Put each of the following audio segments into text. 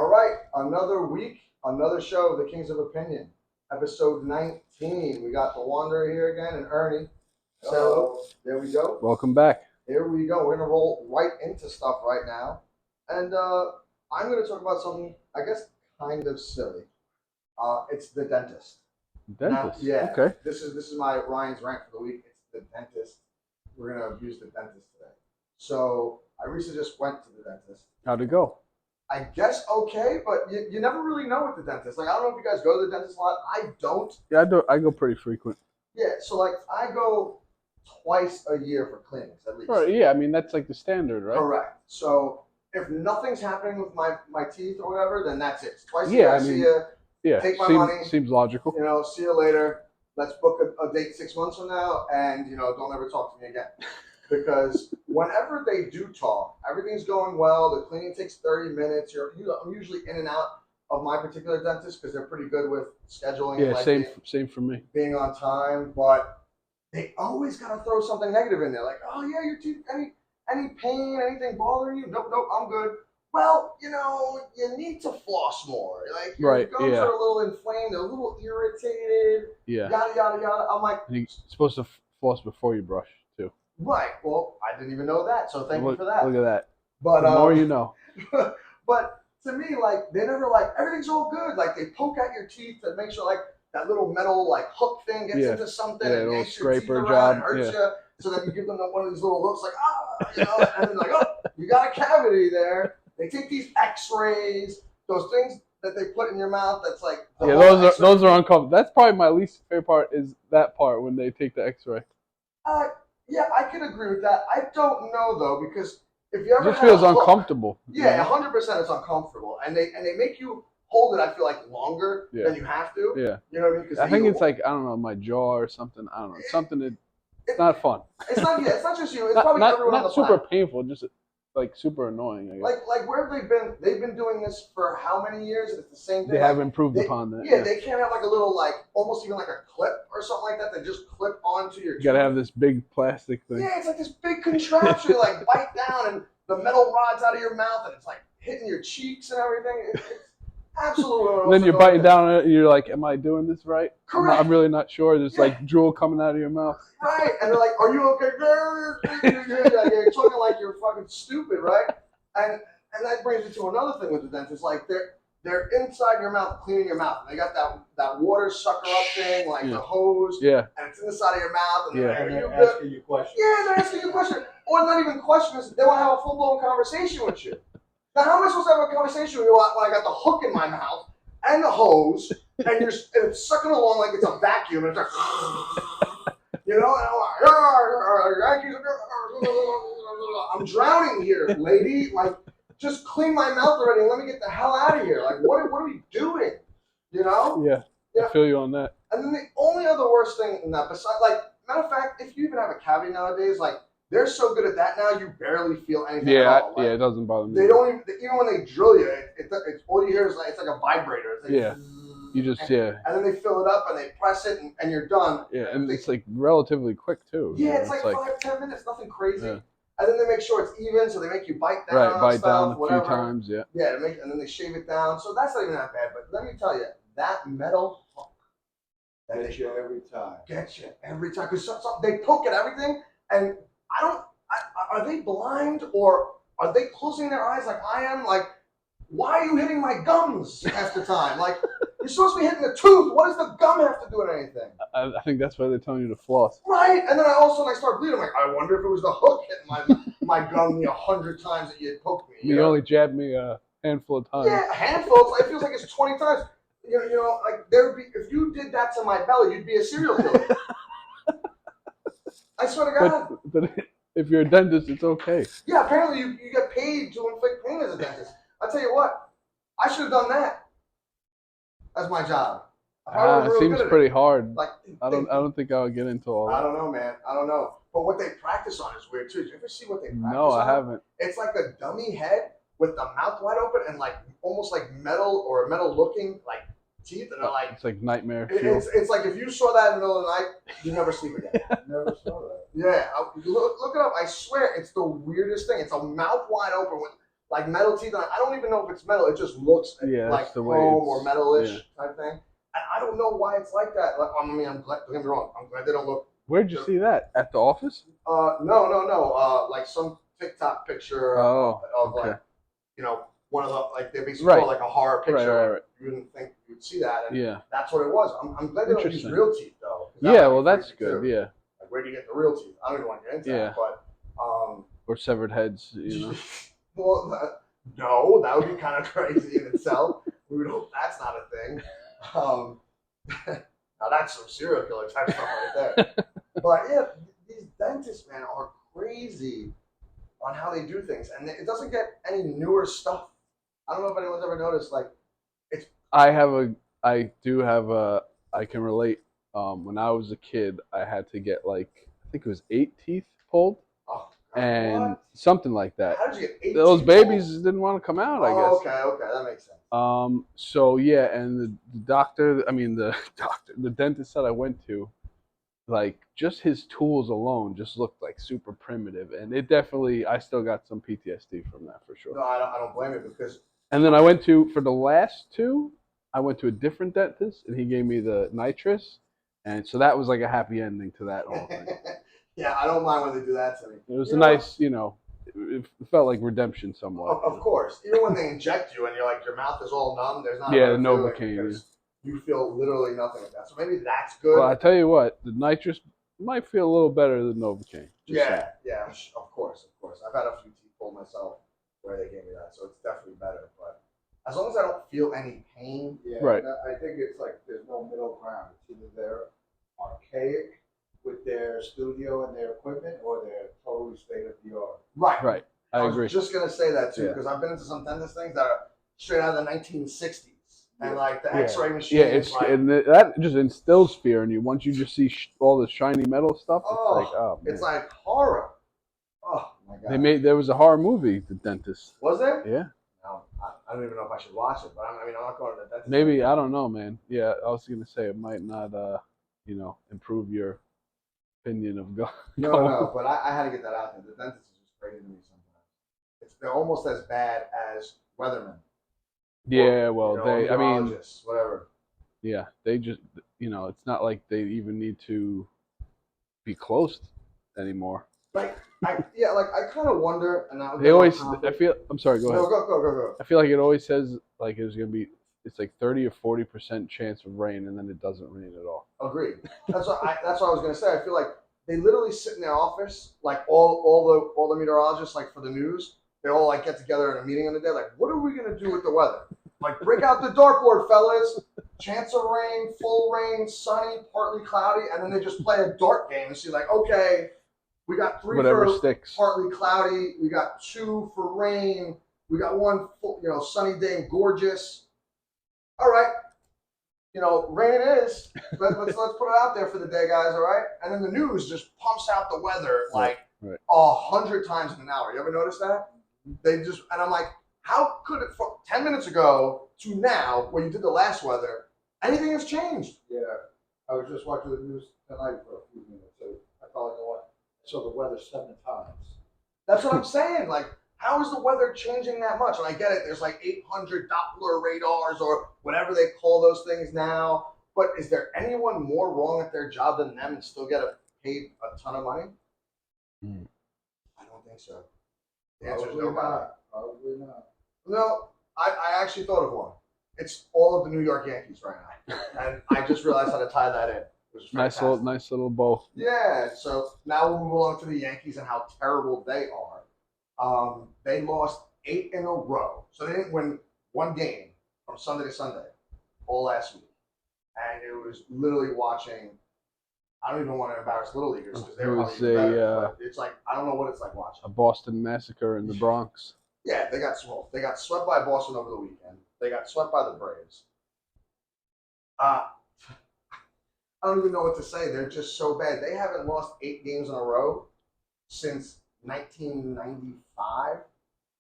All right, another week, another show of the Kings of Opinion, episode 19. We got the Wanderer here again and Ernie. So there we go. Welcome back. Here we go. We're gonna roll right into stuff right now, and I'm gonna talk about something I guess kind of silly. It's the dentist. Dentist. Now, yeah. Okay. This is my Ryan's rant for the week. It's the dentist. We're gonna abuse the dentist today. So I recently just went to the dentist. How'd it go? I guess okay, but you never really know with the dentist. Like, I don't know if you guys go to the dentist a lot. I don't. Yeah, I go pretty frequent. Yeah, so like I go twice a year for cleanings at least. Right. Yeah, I mean that's like the standard, right? Correct. So if nothing's happening with my teeth or whatever, then that's it. Twice a Yeah, year, I I see mean, you. Yeah. Take my money. Seems logical. You know, see you later. Let's book a date 6 months from now, and don't ever talk to me again. Because whenever they do talk, everything's going well. The cleaning takes 30 minutes. I'm usually in and out of my particular dentist because they're pretty good with scheduling. Yeah, and like same for me. Being on time, but they always gotta throw something negative in there. Like, oh yeah, your teeth, any pain, anything bothering you? Nope, I'm good. Well, you need to floss more. Like your gums are a little inflamed, they're a little irritated. Yeah. Yada yada yada. I'm like, you're supposed to floss before you brush too. Right. Well, I didn't even know that, so thank you for that. Look at that. But the more you know. But to me, like, they never everything's all good. Like, they poke at your teeth to make sure that little metal hook thing gets into something and yanks your teeth around and hurts you. So then you give them one of these little looks and then oh, you got a cavity there. They take these X-rays, those things that they put in your mouth. That's like those are uncomfortable. That's probably my least favorite part is that part when they take the X-ray. Yeah, I can agree with that. I don't know though, because if you ever it just feels uncomfortable. Yeah, 100% it's uncomfortable, and they make you hold it. I feel like longer than you have to. Yeah, you know what I mean? I think it's I don't know, my jaw or something. I don't know, something. It's not fun. It's not. Yeah, it's not just you. It's probably everyone on the planet. Not super painful, just super annoying. I guess. Like where have they been? They've been doing this for how many years? It's the same thing. They have improved upon that. Yeah, they can't have a little almost even a clip or something like that. They just clip onto your. You gotta have this big plastic thing. Yeah, it's like this big contraption. Bite down and the metal rods out of your mouth, and it's hitting your cheeks and everything. It's absolutely. And then you're biting down on it, and you're like, "Am I doing this right?" Correct. I'm really not sure. There's drool coming out of your mouth. Right, and they're like, "Are you okay?" You're talking like you're fucking stupid, right? And that brings me to another thing with the dentist. They're inside your mouth, cleaning your mouth. And they got that water sucker up thing, the hose. Yeah. And it's in the side of your mouth. And they're asking you questions. Yeah, they're asking you questions. Or not even questions. They want to have a full-blown conversation with you. Now, how am I supposed to have a conversation with you when I got the hook in my mouth and the hose, and it's sucking along like it's a vacuum, and it's and I'm like, Yankees, I'm drowning here, lady. Just clean my mouth already and let me get the hell out of here. What are we doing? Yeah. I feel you on that. And then the only other worst thing in that, besides, matter of fact, if you even have a cavity nowadays, they're so good at that now, you barely feel anything at all. Yeah, it doesn't bother me. They don't even when they drill you, it's all you hear is it's like a vibrator. It's you just and then they fill it up and they press it and you're done. Yeah, and it's relatively quick too. Yeah, it's 5-10 minutes, nothing crazy. Yeah. And then they make sure it's even, so they make you bite down. Right, bite down a whatever. few times. Yeah. Yeah, and then they shave it down. So that's not even that bad. But let me tell you, that metal hook Gets you every time. Gets you every time because they poke at everything, and are they blind or are they closing their eyes like I am? Why are you hitting my gums half the time? You're supposed to be hitting the tooth. What does the gum have to do with anything? I think that's why they're telling you to floss. Right, and then all of a sudden I start bleeding. I'm like, I wonder if it was the hook hitting my gum 100 times that you had poked me. You only jabbed me a handful of times. Yeah, a handful. It feels like it's 20 times. There would be, if you did that to my belly, you'd be a serial killer. I swear to God. But if you're a dentist, it's okay. Yeah, apparently you get paid to inflict pain as a dentist. I tell you what, I should have done that as my job. It seems pretty hard. I don't think I would get into all that. I don't know, man. I don't know. But what they practice on is weird too. Did you ever see what they practice on? No, I haven't. It's like a dummy head with the mouth wide open and almost like metal or metal looking teeth that are it's like nightmare fuel. It's like if you saw that in the middle of the night, you never sleep again. Never saw that. Yeah, look it up. I swear, it's the weirdest thing. It's a mouth wide open with like metal teeth. I don't even know if it's metal. It just looks like it's the way chrome or it's- metalish type thing. And I don't know why it's like that. Like, I mean, I'm glad. Don't get me wrong. I'm glad they don't look. Where'd you see that? At the office? No. Like some TikTok picture Oh, of okay. like, you know, one of the like they basically Right. call it like a horror picture. Right. You wouldn't think you'd see that. And Yeah. that's what it was. I'm glad they don't use Interesting. real teeth though. Yeah, well, that's good. Yeah. Like, where do you get the real teeth? I don't even want to get into that. But or severed heads, you know. well, no, that would be kind of crazy in itself. We would hope that's not a thing. Now that's some serial killer type stuff right there. But yeah, these dentists, man, are crazy on how they do things, and it doesn't get any newer stuff. I don't know if anyone's ever noticed. Like, it's. I do have a. I can relate. When I was a kid, I had to get like I think it was 8 teeth pulled, and what? something like that. How did you get 8 Those teeth babies pulled? didn't want to come out, I guess. Okay, that makes sense. So yeah, and the doctor, the dentist that I went to, like just his tools alone just looked like super primitive, and it definitely, I still got some PTSD from that for sure. No, I don't blame it because. And then for the last 2, I went to a different dentist, and he gave me the nitrous, and so that was like a happy ending to that whole thing. Yeah, I don't mind when they do that to me. It was a nice, it felt like redemption somewhat. Of course. Even when they inject you and you're like, your mouth is all numb, there's not Yeah, a the Novocaine. because you feel literally nothing like that. So maybe that's good. Well, I tell you what, the nitrous might feel a little better than Novocaine. Yeah, of course. I've had a few teeth pulled myself where they gave me that, so it's definitely better. But as long as I don't feel any pain. Yeah, right. I think it's like there's no middle ground. It's either they're archaic with their studio and their equipment, or they're totally state of the art. Right. I agree. was just gonna say that too, because I've been into some dentist things that are straight out of the 1960s, and like the X-ray machine. Yeah, that just instills fear in you. Once you just see all the shiny metal stuff, it's like horror. Oh my god! There was a horror movie, The Dentist. Was there? Yeah. No, I don't even know if I should watch it, but I'm not going to the dentist. Maybe, I don't know, man. Yeah, I was gonna say it might not, improve your opinion of God. No, but I had to get that out there. The dentist is just crazy to me sometimes. They're almost as bad as weathermen. Yeah, well, whatever. Yeah, they just, it's not like they even need to be closed anymore. I kind of wonder, and they always. I'm sorry. Go ahead. No, go. I feel like it always says like it's like 30 or 40% chance of rain, and then it doesn't rain at all. Agreed. That's what I was gonna say. I feel like they literally sit in their office, like all the meteorologists, like for the news. They all like get together in a meeting on the day, like, what are we gonna do with the weather? Like, break out the dartboard, fellas. Chance of rain, full rain, sunny, partly cloudy, and then they just play a dart game and see, like, okay, we got 3 Whatever for sticks. Partly cloudy, we got 2 for rain, we got 1 full, sunny day and gorgeous. All right, rain it is. Let's put it out there for the day, guys. All right, and then the news just pumps out the weather like 100 times in an hour. You ever notice that? And I'm like, how could it from 10 minutes ago to now, where you did the last weather, anything has changed? Yeah, I was just watching the news tonight for a few minutes. So I thought, I saw the weather 7 times. That's what I'm saying. Like, how is the weather changing that much? And I get it. There's like 800 Doppler radars or whatever they call those things now. But is there anyone more wrong at their job than them and still get paid a ton of money? I don't think so. The answer is nobody. Probably not. No, I actually thought of one. It's all of the New York Yankees right now, and I just realized how to tie that in. It was nice little bow. Yeah. So now we'll move along to the Yankees and how terrible they are. They lost 8 in a row, so they didn't win one game from Sunday to Sunday all last week, and it was literally watching. I don't even want to embarrass little leaguers because they're probably even better. It's like I don't know what it's like watching a Boston massacre in the Bronx. Yeah, they got smoked. They got swept by Boston over the weekend. They got swept by the Braves. I don't even know what to say. They're just so bad. They haven't lost 8 games in a row since 1995,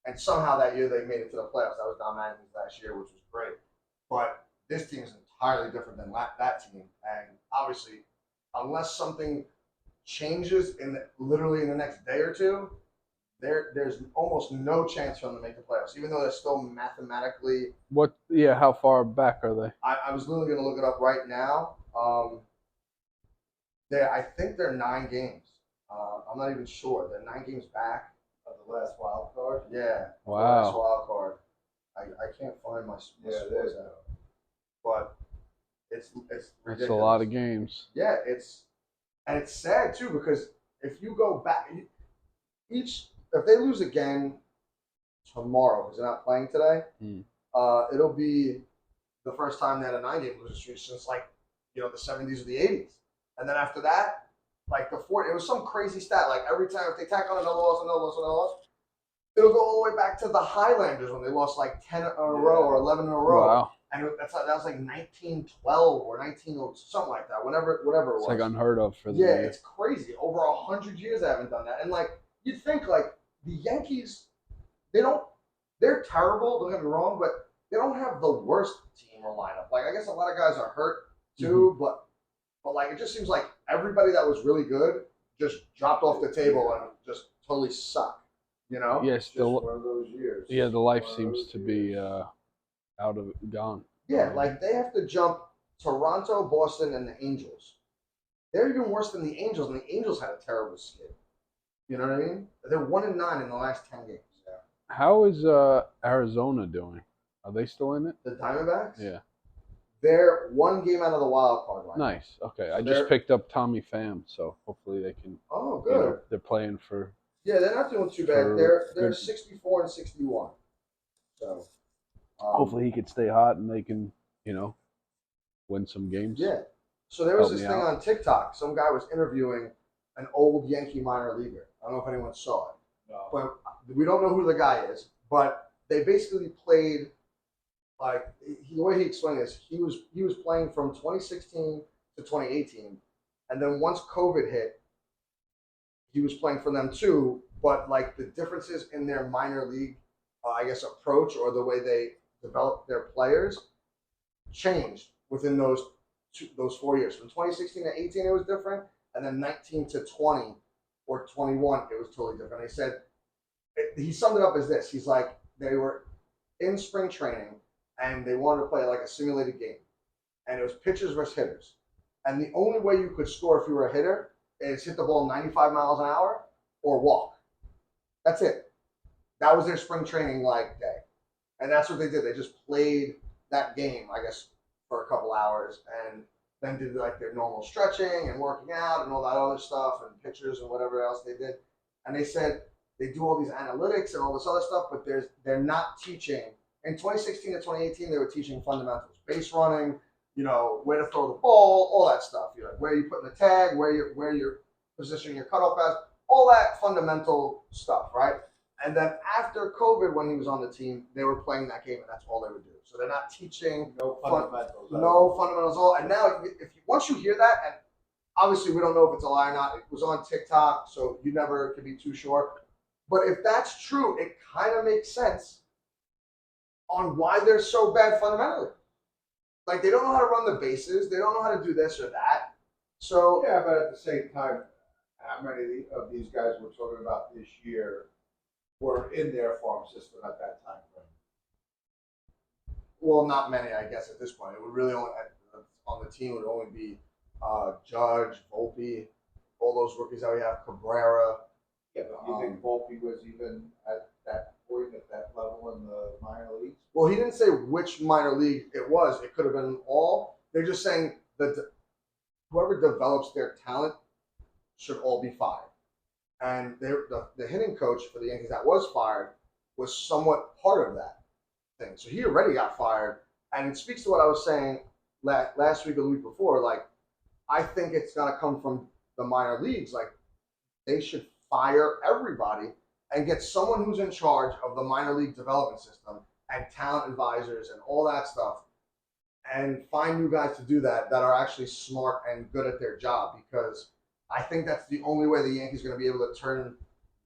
and somehow that year they made it to the playoffs. That was Don Mattingly's last year, which was great. But this team is entirely different than that team, and obviously, unless something changes literally in the next day or two, there's almost no chance for them to make the playoffs, even though they're still mathematically. What? Yeah, how far back are they? I was literally going to look it up right now. I think they're 9 games. I'm not even sure. They're 9 games back. Of the last wild card. Yeah. The Wow. last wild card. I can't find my scores out. But it's ridiculous. That's a lot of games. Yeah, it's sad too because if you go back, if they lose again tomorrow because they're not playing today, it'll be the first time they had a 9-game losing streak since the 70s or the 80s. And then after that, it was some crazy stat. Like every time if they tack on another loss, it'll go all the way back to the Highlanders when they lost 10 in a row or 11 in a row. Wow. And that was 1912 or 19, something like that. Whatever it was. It's like unheard of for them. Yeah, it's crazy. Over 100 years they haven't done that. And you'd think the Yankees, they're terrible. Don't get me wrong, but they don't have the worst team or lineup. I guess a lot of guys are hurt too, but it just seems like everybody that was really good just dropped off the table and just totally suck. Yes, Just one of those years. Yeah, the life seems to be gone. Yeah, they have to jump Toronto, Boston, and the Angels. They're even worse than the Angels, and the Angels had a terrible skid. You know what I mean? They're 1-9 in the last 10 games. Yeah. How is Arizona doing? Are they still in it? The Diamondbacks? Yeah. They're 1 game out of the wild card right now. Nice. Okay, So I just picked up Tommy Pham, so hopefully they can. Oh, good. They're playing for. Yeah, they're not doing too bad. They're 64 and 61. So. Hopefully he could stay hot and they can, win some games. Yeah. So there was Help this me thing out. on TikTok. Some guy was interviewing an old Yankee minor leaguer. I don't know if anyone saw it. No. But we don't know who the guy is. But they basically played the way he explained this, he was playing from 2016 to 2018, and then once COVID hit, he was playing for them too. But the differences in their minor league, approach or the way they develop their players changed within those 4 years. From 2016 to 18, it was different, and then 19 to 20 or 21, it was totally different. They said he summed it up as this: he's like they were in spring training and they wanted to play a simulated game, and it was pitchers versus hitters, and the only way you could score if you were a hitter is hit the ball 95 miles an hour or walk. That's it. That was their spring training day. And that's what they did. They just played that game, for a couple hours and then did their normal stretching and working out and all that other stuff and pictures and whatever else they did. And they said they do all these analytics and all this other stuff, but they're not teaching. In 2016 to 2018, they were teaching fundamentals, base running, where to throw the ball, all that stuff. Where you put in the tag, where you're positioning your cutoff pass, all that fundamental stuff, right? And then after COVID, when he was on the team, they were playing that game, and that's all they would do. So they're not teaching No fundamentals. no fundamentals at all. And now, once you hear that, and obviously we don't know if it's a lie or not. It was on TikTok, so you never can be too sure. But if that's true, it kind of makes sense on why they're so bad fundamentally. They don't know how to run the bases. They don't know how to do this or that. So Yeah, but at the same time, how many of these guys we're talking about this year were in their farm system at that time frame? well, not many, I guess, at this point. It would really only on the team would only be Judge, Volpe, all those rookies that we have, Cabrera. Yeah, but do you think Volpe was even at that point, at that level in the minor leagues? Well, he didn't say which minor league it was. It could have been all. They're just saying that whoever develops their talent should all be fired. And the hitting coach for the Yankees that was fired was somewhat part of that thing. So he already got fired. And it speaks to what I was saying last week or the week before. I think it's going to come from the minor leagues. They should fire everybody and get someone who's in charge of the minor league development system and talent advisors and all that stuff, and find new guys to do that are actually smart and good at their job, because I think that's the only way the Yankees are going to be able to turn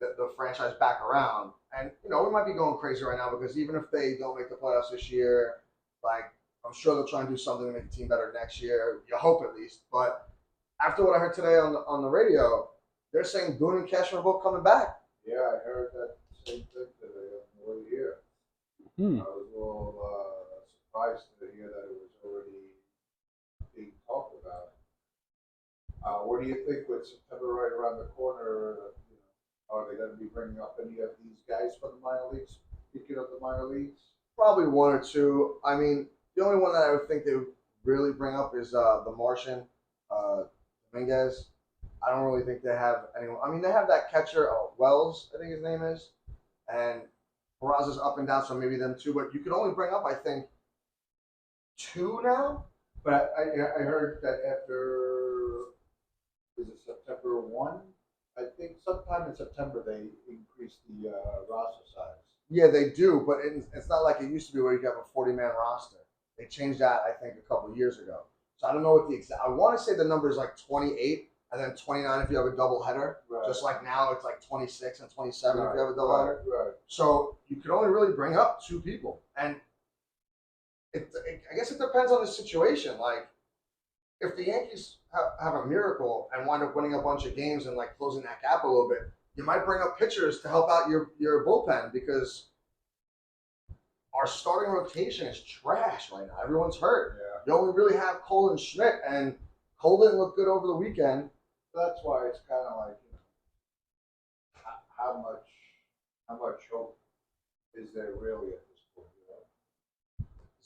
the franchise back around. And, we might be going crazy right now because even if they don't make the playoffs this year, I'm sure they'll try and do something to make the team better next year. You hope at least. But after what I heard today on the radio, they're saying Boone and Cashman are both coming back. Yeah, I heard that same thing today on the way here. Hmm. I was a little surprised to hear that it was already being talked about. What do you think with September right around the corner? Are they going to be bringing up any of these guys from the minor leagues? Speaking of the minor leagues, Probably one or two. I mean, the only one that I would think they would really bring up is the Martian, Dominguez. I don't really think they have anyone. I mean, they have that catcher, Wells, I think his name is, and Peraza's up and down, so maybe them two. But you could only bring up, I think, two now. but I heard that after is it September 1? I think sometime in September they increased the roster size. Yeah, they do, but it's not like it used to be where you have a 40-man roster. They changed that, I think, a couple of years ago. So I don't know what the exact. I want to say the number is like 28, and then 29 if you have a doubleheader. Right. Just like now, it's like 26 and 27 if you have a Right, doubleheader. right. So you can only really bring up two people, and I guess it depends on the situation. Like, if the Yankees have a miracle and wind up winning a bunch of games and like closing that gap a little bit, you might bring up pitchers to help out your bullpen because our starting rotation is trash right now. Everyone's hurt. Yeah. You only really have Cole and Schmidt, and Cole didn't look good over the weekend. That's why it's kind of like, how much hope is there really at this point?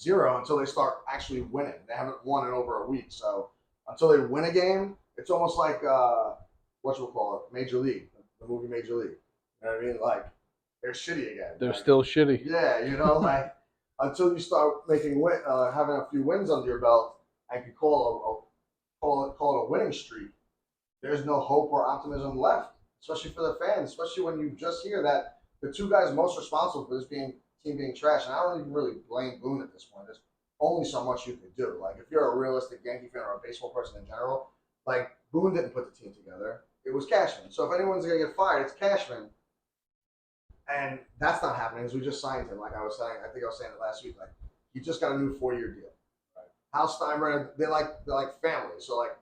Zero until they start actually winning. They haven't won in over a week, so until they win a game, it's almost like Major League, the movie Major League. You know what I mean? Like they're shitty again. They're like, still shitty. Yeah, like until you start having a few wins under your belt, and can call it a winning streak. There's no hope or optimism left, especially for the fans. Especially when you just hear that the two guys most responsible for this team being trash, and I don't even really blame Boone at this point. There's only so much you can do. Like if you're a realistic Yankee fan or a baseball person in general, like Boone didn't put the team together. It was Cashman. So if anyone's gonna get fired, it's Cashman. And that's not happening because we just signed him. Like I was saying, I think I was saying it last week. Like he just got a new 4-year deal. Right. Hal Steinbrenner, they're like family. So like,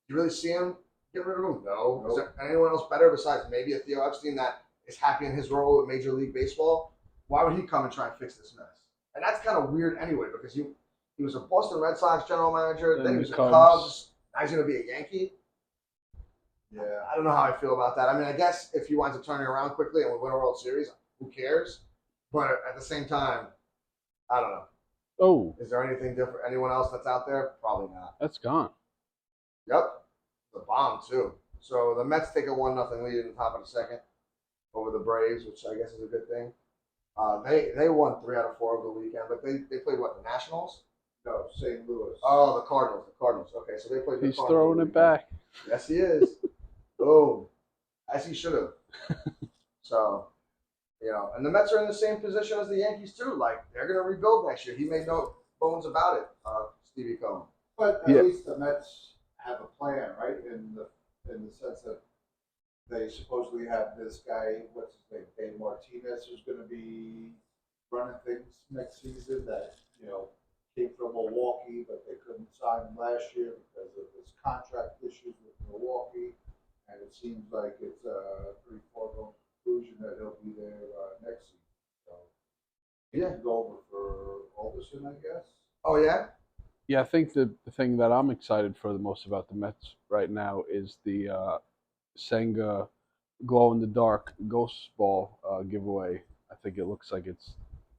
you really see him? Get rid of him? No. Nope. Is there anyone else better besides maybe a Theo Epstein that is happy in his role with Major League Baseball? Why would he come and try and fix this mess? And that's kind of weird anyway because he was a Boston Red Sox general manager, then he was a Cubs. Now he's going to be a Yankee. Yeah. I don't know how I feel about that. I mean, I guess if he winds up turning around quickly and we win a World Series, who cares? But at the same time, I don't know. Oh. Is there anything different? Anyone else that's out there? Probably not. That's gone. Yep. The bomb, too. So the Mets take a 1-0 lead in the top of the second over the Braves, which I guess is a good thing. They won 3 out of 4 over the weekend, but they played what, the Nationals? No, St. Louis. Oh, the Cardinals. Okay, so they played the He's Cardinals. throwing it back. Yes, he is. Boom. As he should have. So, and the Mets are in the same position as the Yankees, too. Like, they're going to rebuild next year. He made no bones about it, Stevie Cohen. But at least the Mets have a plan, right? In the sense that they supposedly have this guy, what's his name, Dave Martinez, who's going to be running things next season that, came from Milwaukee, but they couldn't sign him last year because of his contract issues with Milwaukee. And it seems like it's a pretty foregone conclusion that he'll be there next season. So he can go over for Alderson, I guess. Oh, yeah? Yeah, I think the thing that I'm excited for the most about the Mets right now is the Senga glow-in-the-dark ghost ball giveaway. I think it looks like it's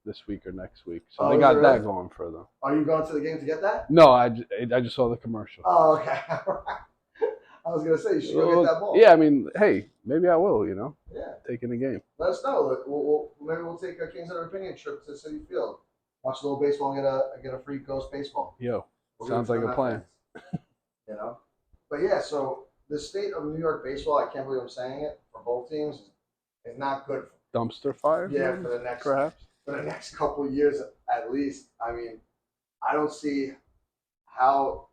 this week or next week. So they got that going for them. Are you going to the game to get that? No, I just saw the commercial. Oh, okay. I was going to say, you should go get that ball. Yeah, I mean, hey, maybe I will, Yeah. taking the game. Let us know. Maybe we'll take a Kings of Opinion trip to Citi Field. Watch a little baseball and get a free ghost baseball. Yo, sounds like a plan. But yeah, so the state of New York baseball, I can't believe I'm saying it, for both teams, is not good. Dumpster fire? Yeah, for the next couple of years at least. I mean, I don't see how.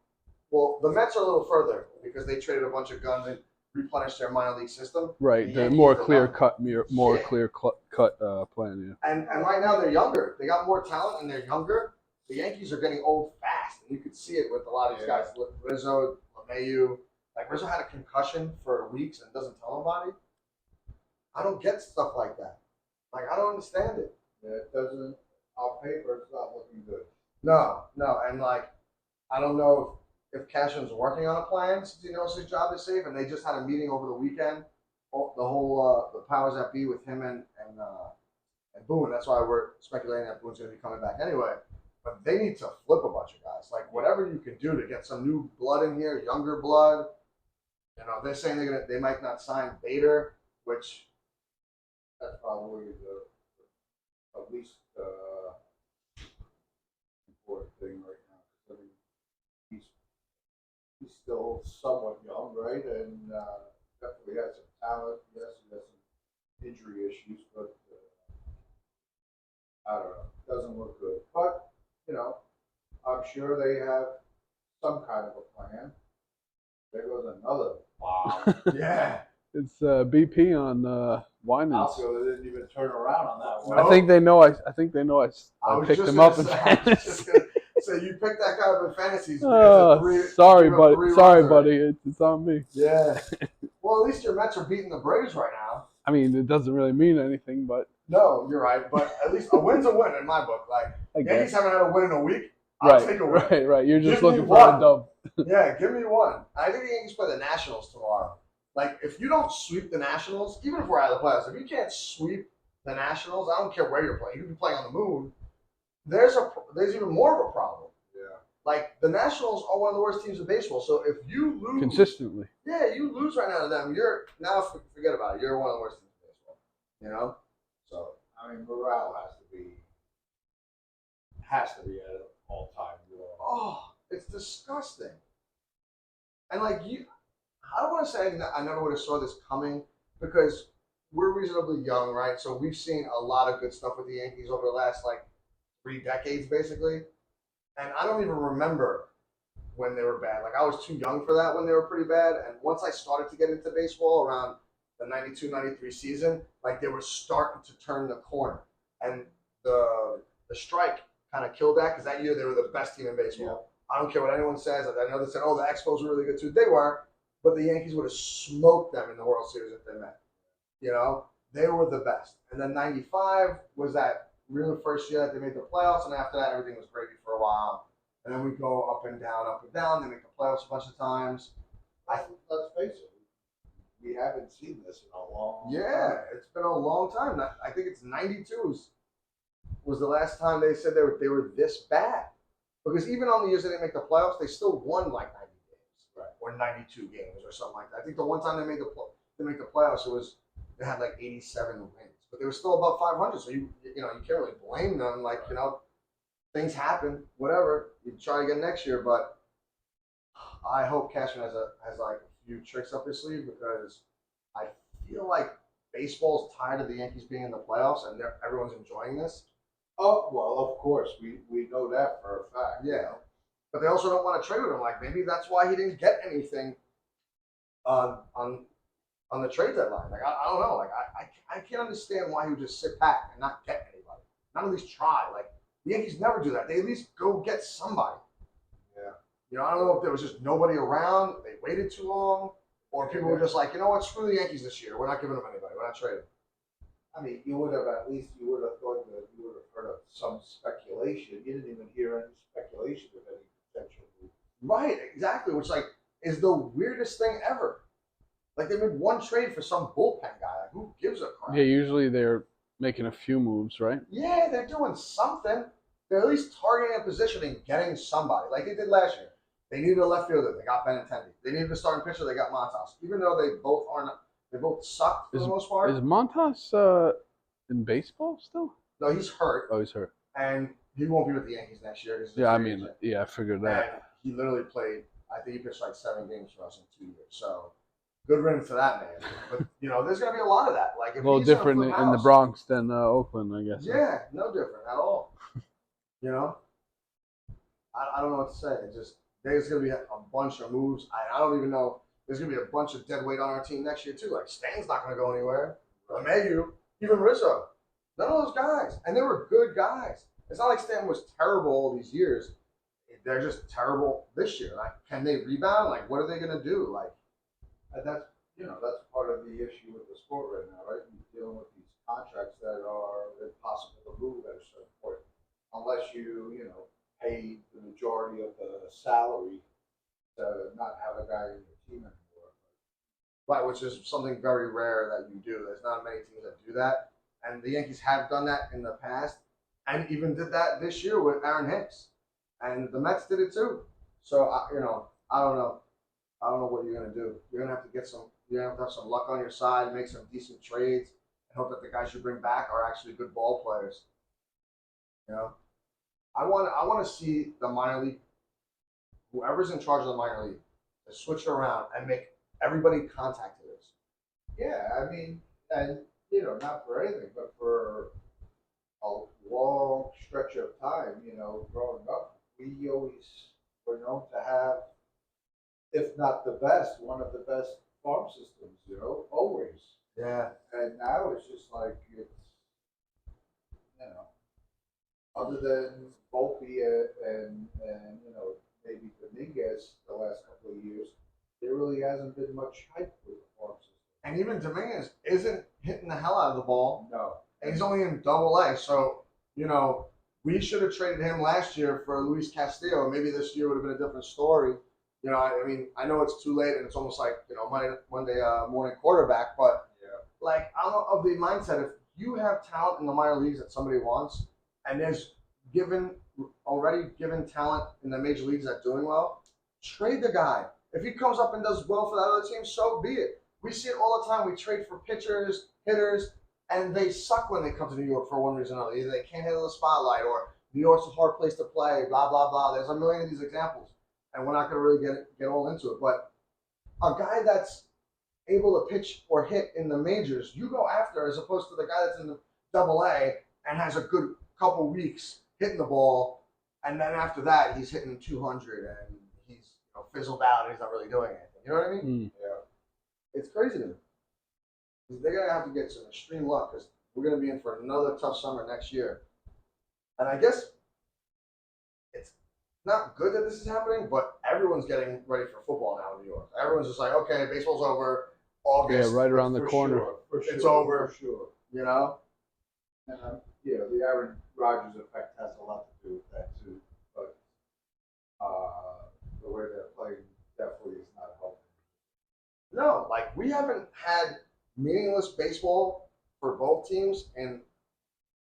Well, the Mets are a little further because they traded a bunch of guns and replenished their minor league system. Right, the more clear cut plan. Yeah. And right now they're younger. They got more talent and they're younger. The Yankees are getting old fast, and you could see it with a lot of these guys. With Rizzo, LeMahieu. Like Rizzo had a concussion for weeks and doesn't tell anybody. I don't get stuff like that. Like, I don't understand it. Yeah, it doesn't, on paper, it's not looking good. No, and like, I don't know if Cashman's working on a plan since he knows his job is safe, and they just had a meeting over the weekend. The whole the powers that be with him and Boone. That's why we're speculating that Boone's going to be coming back anyway. But they need to flip a bunch of guys. Like, whatever you can do to get some new blood in here, younger blood. You know, they're saying they might not sign Bader, which That's probably the least important thing right now. 'Cause, I mean, he's still somewhat young, right? And definitely has some talent. Yes, he has some injury issues, but I don't know. Doesn't look good. But, you know, I'm sure they have some kind of a plan. There goes another bomb. yeah. It's BP on Winans. Outfielder didn't even turn around on that one. No. I think they know. I picked him up in fantasy. So you picked that guy up in fantasies. Sorry, buddy. It's on me. Yeah. Well, at least your Mets are beating the Braves right now. I mean, it doesn't really mean anything, but No, you're right. But at least a win's a win in my book. Like, I Yankees guess. haven't had a win in a week. I'll take a win. Right. You're just Give me looking for a one. dub. Yeah, give me one. I think the Yankees play the Nationals tomorrow. Like, if you don't sweep the Nationals, even if we're out of the playoffs, if you can't sweep the Nationals, I don't care where you're playing. You could be playing on the moon. There's even more of a problem. Yeah. Like, the Nationals are one of the worst teams in baseball. So if you lose Consistently. yeah, you lose right now to them, forget about it. You're one of the worst teams in baseball. You know? So I mean, morale has to be at an all-time low. it's disgusting. And like I don't want to say I never would have saw this coming because we're reasonably young, right? So we've seen a lot of good stuff with the Yankees over the last like 3 decades, basically. And I don't even remember when they were bad. Like, I was too young for that when they were pretty bad. And once I started to get into baseball around the 92-93 season, like, they were starting to turn the corner. And the strike kind of killed that because that year they were the best team in baseball. Yeah. I don't care what anyone says. I know they said, oh, the Expos were really good too. They were. But the Yankees would have smoked them in the World Series if they met. You know? They were the best. And then 95 was that really first year that they made the playoffs. And after that, everything was gravy for a while. And then we go up and down, up and down. They make the playoffs a bunch of times. Let's face it, we haven't seen this in a long time. Yeah, it's been a long time. I think it's 92 was the last time they said they were this bad. Because even on the years they didn't make the playoffs, they still won like 90 games, right? Or 92 games or something like that. I think the one time they made the playoffs, they had like 87 wins, but they were still above 500. So you can't really blame them. Like, you know, things happen, whatever. You try again next year, but I hope Cashman has like a few tricks up his sleeve because I feel like baseball's tired of the Yankees being in the playoffs and everyone's enjoying this. Oh, well, of course. We know that for a fact. Yeah. But they also don't want to trade with him. Like, maybe that's why he didn't get anything on the trade deadline. Like, I don't know. Like, I can't understand why he would just sit back and not get anybody. Not at least try. Like, the Yankees never do that. They at least go get somebody. Yeah. You know, I don't know if there was just nobody around, they waited too long, or people were just like, you know what, screw the Yankees this year. We're not giving them anybody. We're not trading. I mean, you would have thought that you would have heard of some speculation. You didn't even hear any speculation of any potential move. Right, exactly. Which, like, is the weirdest thing ever. Like, they made one trade for some bullpen guy. Like, who gives a crap? Yeah, usually they're making a few moves, right? Yeah, they're doing something. They're at least targeting a position and getting somebody, like they did last year. They needed a left fielder. They got Benintendi. They needed a starting pitcher. They got Montas. Even though they both suck for the most part. Is Montas in baseball still? No, he's hurt. Oh, he's hurt. And he won't be with the Yankees next year. Yeah, I mean, yeah, I figured that. And he literally played, I think he pitched like 7 games for us in 2 years. So, good riddance to that man. But, you know, there's going to be a lot of that. Like, A little different in the Bronx than Oakland, I guess. Yeah, no different at all. You know? I don't know what to say. It's just, there's going to be a bunch of moves. I don't even know. There's going to be a bunch of dead weight on our team next year, too. Like, Stan's not going to go anywhere. LeMahieu, even Rizzo. None of those guys. And they were good guys. It's not like Stan was terrible all these years. They're just terrible this year. Like, can they rebound? Like, what are they going to do? Like, And that's part of the issue with the sport right now, right? You're dealing with these contracts that are impossible to move at a certain point, unless pay the majority of the salary to not have a guy in your team anymore. Right, which is something very rare that you do. There's not many teams that do that, and the Yankees have done that in the past, and even did that this year with Aaron Hicks, and the Mets did it too. So I don't know. I don't know what you're gonna do. You're gonna have to get some. You're gonna have to have some luck on your side, make some decent trades, and hope that the guys you bring back are actually good ball players. You know, I want to see the minor league, whoever's in charge of the minor league, to switch it around and make everybody contact hitters. Yeah, I mean, and not for anything, but for a long stretch of time, growing up, we always were known to have, if not the best, one of the best farm systems, always. Yeah. And now it's just like you know, other than Volpe and maybe Dominguez the last couple of years, there really hasn't been much hype with the farm system. And even Dominguez isn't hitting the hell out of the ball. No. And he's only in Double A. So, we should have traded him last year for Luis Castillo. Maybe this year would have been a different story. I know it's too late and it's almost like, Monday morning quarterback, but I'm of the mindset, if you have talent in the minor leagues that somebody wants, and there's already given talent in the major leagues that's doing well, trade the guy. If he comes up and does well for that other team, so be it. We see it all the time. We trade for pitchers, hitters, and they suck when they come to New York for one reason or another. Either they can't handle the spotlight, or New York's a hard place to play, blah, blah, blah. There's a million of these examples, and we're not going to really get all into it. But a guy that's able to pitch or hit in the majors, you go after, as opposed to the guy that's in the Double A and has a good couple weeks hitting the ball, and then after that he's hitting 200 and he's fizzled out and he's not really doing anything. You know what I mean? Yeah. It's crazy to me. They're gonna have to get some extreme luck because we're gonna be in for another tough summer next year. And I guess it's not good that this is happening, but everyone's getting ready for football now in New York. Everyone's just like, okay, baseball's over. August. Yeah, right around the For corner. sure, for sure, It's over. For sure. And The Aaron Rodgers effect has a lot to do with that too. But the way they're playing definitely is not helping. no, we haven't had meaningless baseball for both teams in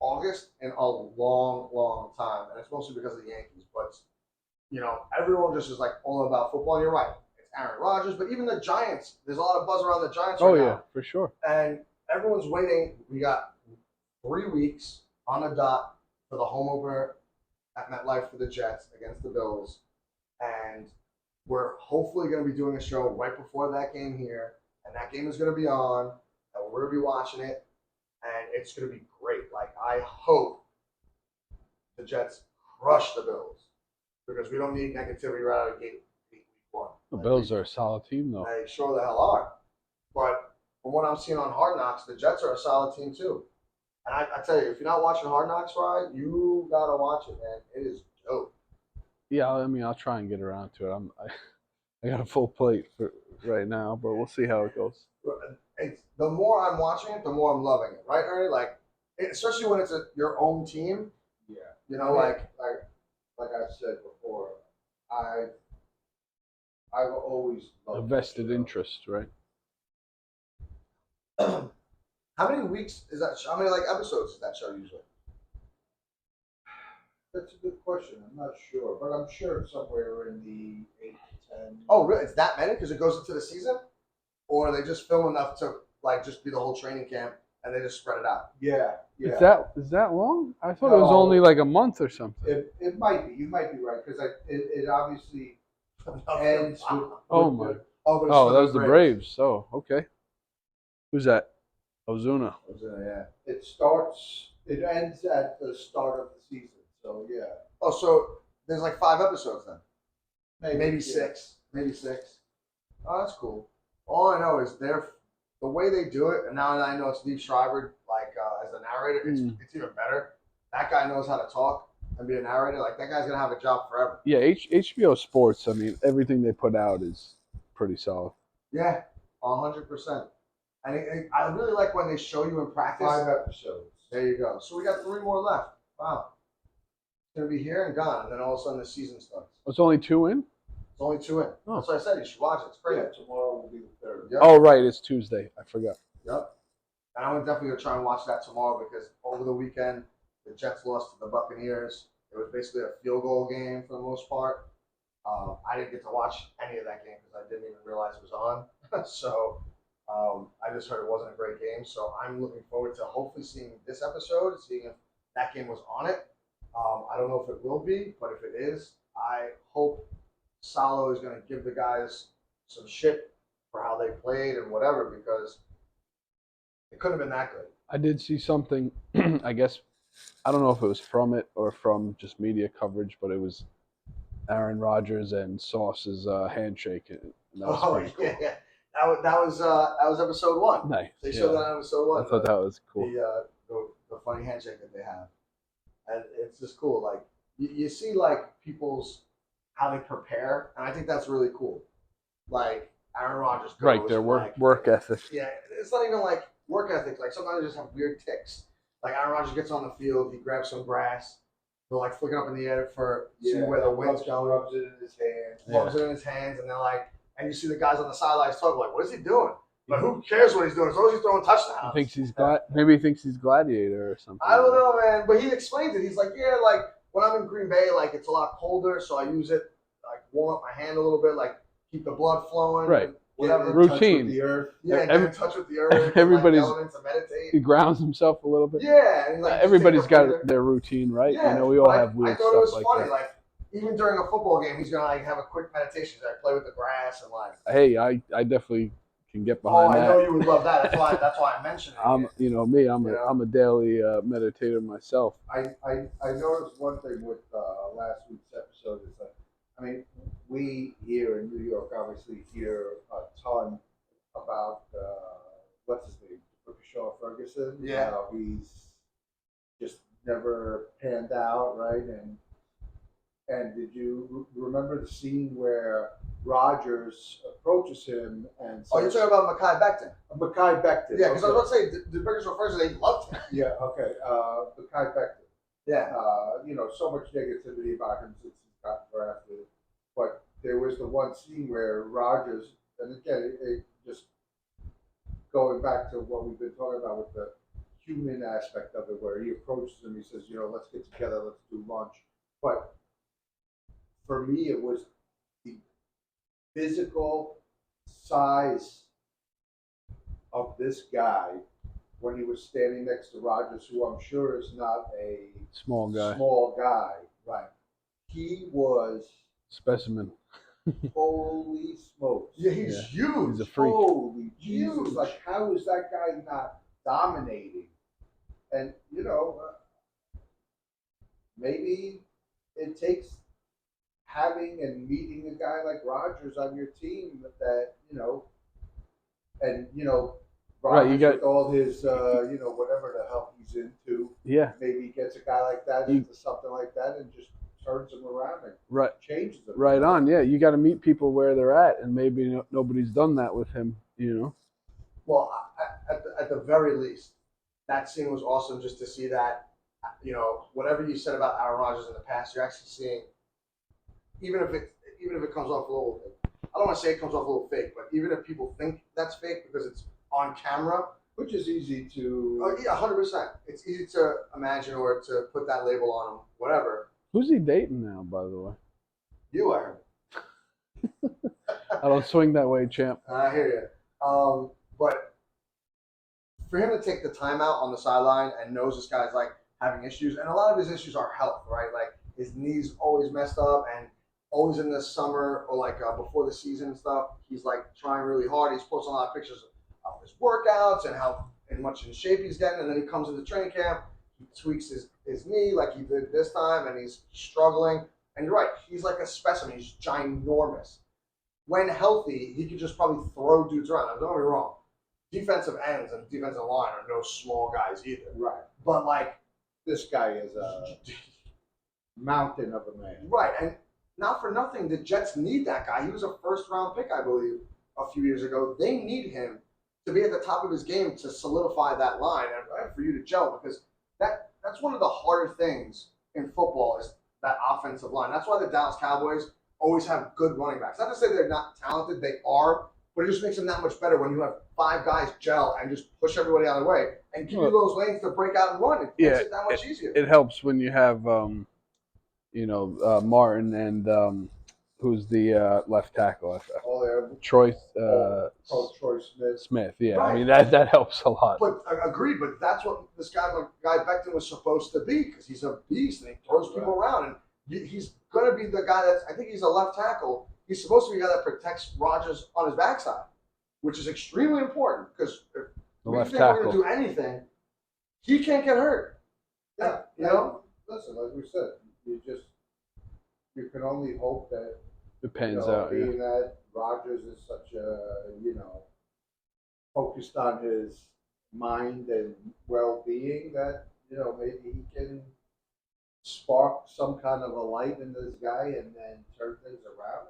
August in a long, long time, and it's mostly because of the Yankees. But everyone just is all about football. And you're right, it's Aaron Rodgers, but even the Giants. There's a lot of buzz around the Giants right now, For sure. and everyone's waiting. We got 3 weeks on the dot for the home opener at MetLife for the Jets against the Bills, and we're hopefully going to be doing a show right before that game here, and that game is going to be on, and we're going to be watching it, and it's going to be great. I hope the Jets crush the Bills because we don't need negativity right out of gate week 1. The Bills are a solid team, though. They sure the hell are. But from what I'm seeing on Hard Knocks, the Jets are a solid team too. And I tell you, if you're not watching Hard Knocks, Ryan, you gotta watch it, man. It is dope. Yeah, I'll try and get around to it. I got a full plate for right now, but we'll see how it goes. The more I'm watching it, the more I'm loving it, right, Ernie? Especially when it's your own team. Yeah. Like I've said before, I've always A loved vested interest, right? how many weeks is that? How many episodes is that show usually? That's a good question. I'm not sure, but I'm sure it's somewhere in the 8 to 10. Oh, really? It's that many because it goes into the season, or they just film enough to just be the whole training camp and they just spread it out. Yeah. Is that long? I thought it was only a month or something. It might be. You might be right because it obviously ends with. Oh with my! the- Oh, that was the Braves. Oh, okay. Who's that? Ozuna. Yeah. It ends at the start of the season. So yeah. Oh, so there's 5 episodes then. Maybe yeah. 6. Maybe 6. Oh, that's cool. All I know is the way they do it, and now that I know it's Lee Schreiber as the narrator, it's even better. That guy knows how to talk and be a narrator. That guy's gonna have a job forever. Yeah, HBO Sports. Everything they put out is pretty solid. Yeah, 100%. And I really like when they show you in practice. 5 episodes. There you go. So we got 3 more left. Wow. It's going to be here and gone. And then all of a sudden the season starts. It's only 2 in? It's only 2 in. Oh. That's what I said. You should watch it. It's crazy. Yeah, tomorrow will be the 3rd. Yep. Oh, right. It's Tuesday. I forgot. Yep. And I'm definitely going to try and watch that tomorrow because over the weekend, the Jets lost to the Buccaneers. It was basically a field goal game for the most part. I didn't get to watch any of that game because I didn't even realize it was on. So I just heard it wasn't a great game. So I'm looking forward to hopefully seeing this episode, seeing if that game was on it. I don't know if it will be, but if it is, I hope Salo is going to give the guys some shit for how they played and whatever because it couldn't have been that good. I did see something, I guess, I don't know if it was from it or from just media coverage, but it was Aaron Rodgers and Sauce's handshake. And that was pretty cool. Yeah. That was episode 1. Nice. They showed that on episode 1. I thought that was cool. The funny handshake that they have, and it's just cool. Like you see, like people's how they prepare, and I think that's really cool. Like Aaron Rodgers, goes, Right, their work ethic. Yeah, it's not even like work ethic. Like sometimes they just have weird ticks. Like Aaron Rodgers gets on the field, he grabs some grass, they're like flicking up in the air for see where the wind's going. Rubs it in his hands. Rubs it in his hands, and they're like, and you see the guys on the sidelines talking like, "What is he doing?" But who cares what he's doing? As long as he's throwing touchdowns. He thinks he's maybe he thinks he's Gladiator or something. I don't know, man. But he explains it. He's like, yeah, like when I'm in Green Bay, like it's a lot colder, so I use it like warm up my hand a little bit, like keep the blood flowing. Right. Whatever. Routine. The earth. Yeah, get in touch with the earth. Everybody's like, to meditate. He grounds himself a little bit. Yeah. And like, everybody's got their routine, right? Yeah, you know, we all have weird I thought it was stuff funny. like that. Like even during a football game, he's gonna like have a quick meditation, like play with the grass and like. Hey, I definitely can get behind that. I know you would love that. That's why I mentioned it. You know me. I'm a daily meditator myself. I noticed one thing with last week's episode is that I mean we here in New York obviously hear a ton about what's his name, Shaw Ferguson. Yeah, he's just never panned out, right? And did you remember the scene where Rodgers approaches him and says, "Oh, you're talking about Mekhi Becton." Mekhi Becton. Yeah, because I was about to say the Ferguson first, they loved him. Yeah. Okay. Mekhi Becton. Yeah. You know, so much negativity about him since he got drafted. But there was the one scene where Rodgers, and again, it just going back to what we've been talking about with the human aspect of it, where he approaches him, he says, you know, let's get together, let's do lunch. But for me, it was the physical size of this guy when he was standing next to Rodgers, who I'm sure is not a small guy. Right. He was specimen. Holy smokes. Yeah, he's huge. He's a freak. Holy Jesus. Huge. Like, how is that guy not dominating? And, you know, maybe it takes having and meeting a guy like Rodgers on your team that, you know, and, you know, Rodgers right, you got with all his, you know, whatever the hell he's into. Yeah. Maybe he gets a guy like that into something like that and just turns them around and changes them. Right on, yeah. You got to meet people where they're at, and maybe nobody's done that with him, you know? Well, at the very least, that scene was awesome just to see that, you know, whatever you said about Aaron Rodgers in the past, you're actually seeing, even if it comes off a little, I don't want to say it comes off a little fake, but even if people think that's fake because it's on camera, which is easy to. Yeah, 100%. It's easy to imagine or to put that label on him, whatever. Who's he dating now, by the way? You are. I don't swing that way, champ. I hear you. But for him to take the time out on the sideline and knows this guy's like having issues, and a lot of his issues are health, right? Like his knees always messed up, and always in the summer or like before the season and stuff, he's like trying really hard. He's posting a lot of pictures of his workouts and how much in shape he's getting, and then he comes into training camp, he tweaks his knee like he did this time, and he's struggling. And you're right, he's like a specimen. He's ginormous. When healthy, he could just probably throw dudes around. Now, don't get me wrong. Defensive ends and defensive line are no small guys either. Right. But like this guy is a mountain of a man. Right, and not for nothing, the Jets need that guy. He was a first-round pick, I believe, a few years ago. They need him to be at the top of his game to solidify that line and for you to gel, because that's one of the harder things in football is that offensive line. That's why the Dallas Cowboys always have good running backs. Not to say they're not talented, they are, but it just makes them that much better when you have 5 guys gel and just push everybody out of the way and give you those lanes to break out and run. It makes it that much easier. It helps when you have Martin and who's the left tackle? Troy Troy Smith. Smith. Yeah, Right. I mean that helps a lot. But agreed. But that's what this guy Becton was supposed to be, because he's a beast and he throws people around, and he's going to be the guy that's. I think he's a left tackle. He's supposed to be the guy that protects Rodgers on his backside, which is extremely important, because if The we left think we're tackle. going to do anything, he can't get hurt. Yeah, You know. Listen, like we said, you can only hope that It pans out. being that Rodgers is such a focused on his mind and well-being that maybe he can spark some kind of a light in this guy and then turn things around.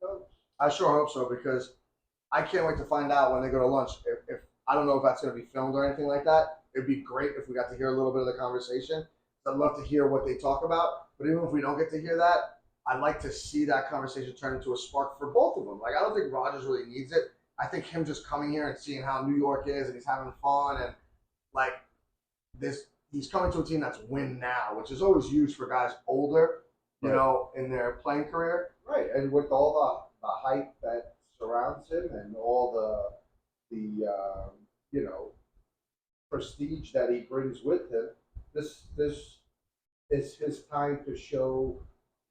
Who knows? I sure hope so, because I can't wait to find out when they go to lunch. If I don't know if that's going to be filmed or anything like that, it'd be great if we got to hear a little bit of the conversation. I'd love to hear what they talk about, but even if we don't get to hear that, I'd like to see that conversation turn into a spark for both of them. Like, I don't think Rodgers really needs it. I think him just coming here and seeing how New York is and he's having fun and like this, he's coming to a team that's win now, which is always huge for guys older, you know, in their playing career. Right, and with all the hype that surrounds him and all the prestige that he brings with him, this is his time to show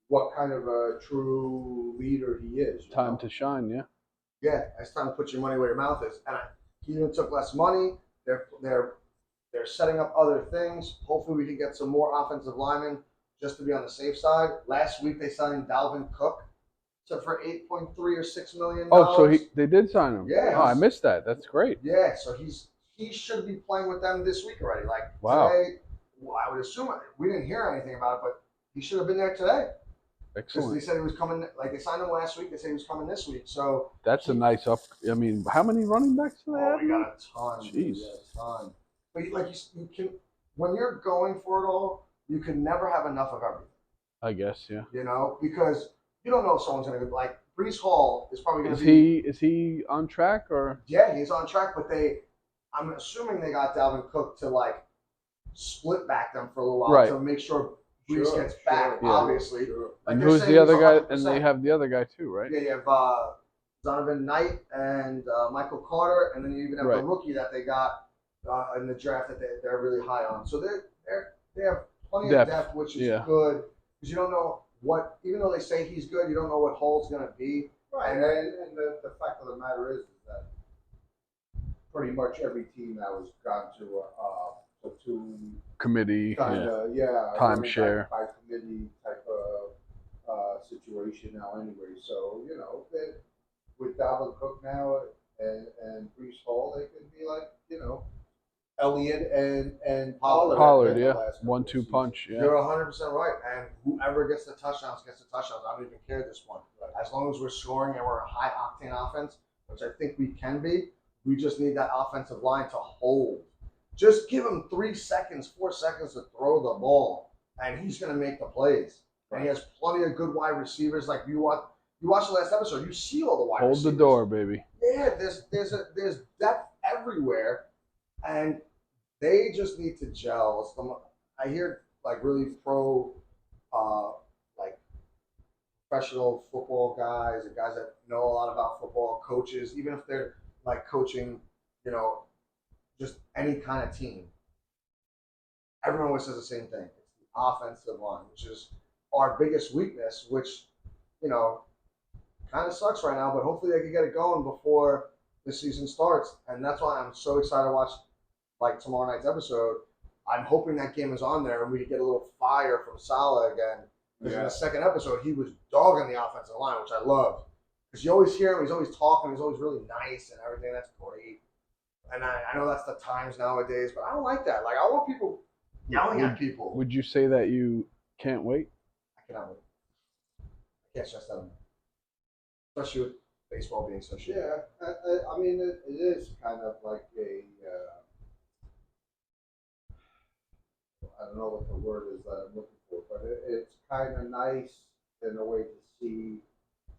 what kind of a true leader he is. Time to shine. Yeah. Yeah, it's time to put your money where your mouth is. And he even took less money. They're setting up other things. Hopefully, we can get some more offensive linemen just to be on the safe side. Last week they signed Dalvin Cook for $8.3 or $6 million. Oh, so they did sign him. Yeah. Oh, I missed that. That's great. Yeah, so he should be playing with them this week already. Like today, well, I would assume we didn't hear anything about it, but he should have been there today. Because Excellent. they said he was coming. Like they signed him last week. They said he was coming this week. So that's a nice up. I mean, how many running backs do they have? we got a ton. Jeez. A ton. But you can, when you're going for it all, you can never have enough of everything. I guess, yeah. You know, because you don't know if someone's going to be like Breece Hall is probably going to be. Is he on track or? Yeah, he's on track, but I'm assuming they got Dalvin Cook to like split back them for a little while to make sure Breece gets back. Obviously. Sure. Like and who's the other guy? 100%. And they have the other guy too, right? Yeah, you have Donovan Knight and Michael Carter, and then you even have the rookie that they got in the draft that they're really high on. So they have plenty of depth, which is good, because you don't know what, even though they say he's good, you don't know what Hall's going to be. Right, and the fact of the matter is that pretty much every team now has gone to a platoon committee, timeshare by committee type of situation now anyway. So with Dalvin Cook now and Breece Hall, they can be like Elliott and Pollard. Pollard, 1-2 punch. Yeah, you're 100% right. And whoever gets the touchdowns gets the touchdowns. I don't even care this one. Right. As long as we're scoring and we're a high octane offense, which I think we can be, we just need that offensive line to hold. Just give him 3 seconds, 4 seconds to throw the ball, and he's going to make the plays. Right. And he has plenty of good wide receivers. Like you watch the last episode, you see all the wide receivers. Hold the door, baby. Yeah, there's depth everywhere, and they just need to gel. I hear like really pro, like professional football guys and guys that know a lot about football, coaches, even if they're like coaching, just any kind of team. Everyone always says the same thing. It's the offensive line, which is our biggest weakness, which, kind of sucks right now, but hopefully they can get it going before the season starts. And that's why I'm so excited to watch like tomorrow night's episode. I'm hoping that game is on there and we get a little fire from Salah again. Because in the second episode, he was dogging the offensive line, which I loved. Because you always hear him, he's always talking, he's always really nice and everything. That's great. And I know that's the times nowadays, but I don't like that. Like, I want people yelling at people. Would you say that you can't wait? I cannot wait. I can't stress that enough. Especially with baseball being so shitty. Yeah, I mean, it is kind of like a, I don't know what the word is that I'm looking for, but it's kind of nice in a way to see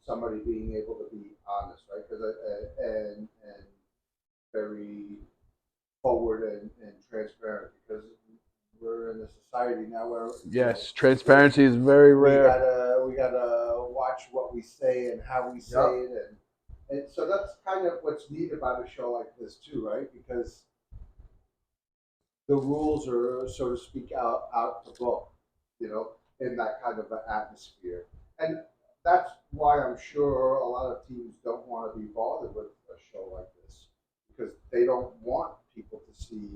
somebody being able to be honest, right? Because and very forward and transparent, because we're in a society now where Yes, transparency is very rare. we gotta watch what we say and how we say it, and so that's kind of what's neat about a show like this too, right? Because the rules are, so to speak, out the book, in that kind of an atmosphere, and that's why I'm sure a lot of teams don't want to be bothered with a show like this, because they don't want people to see,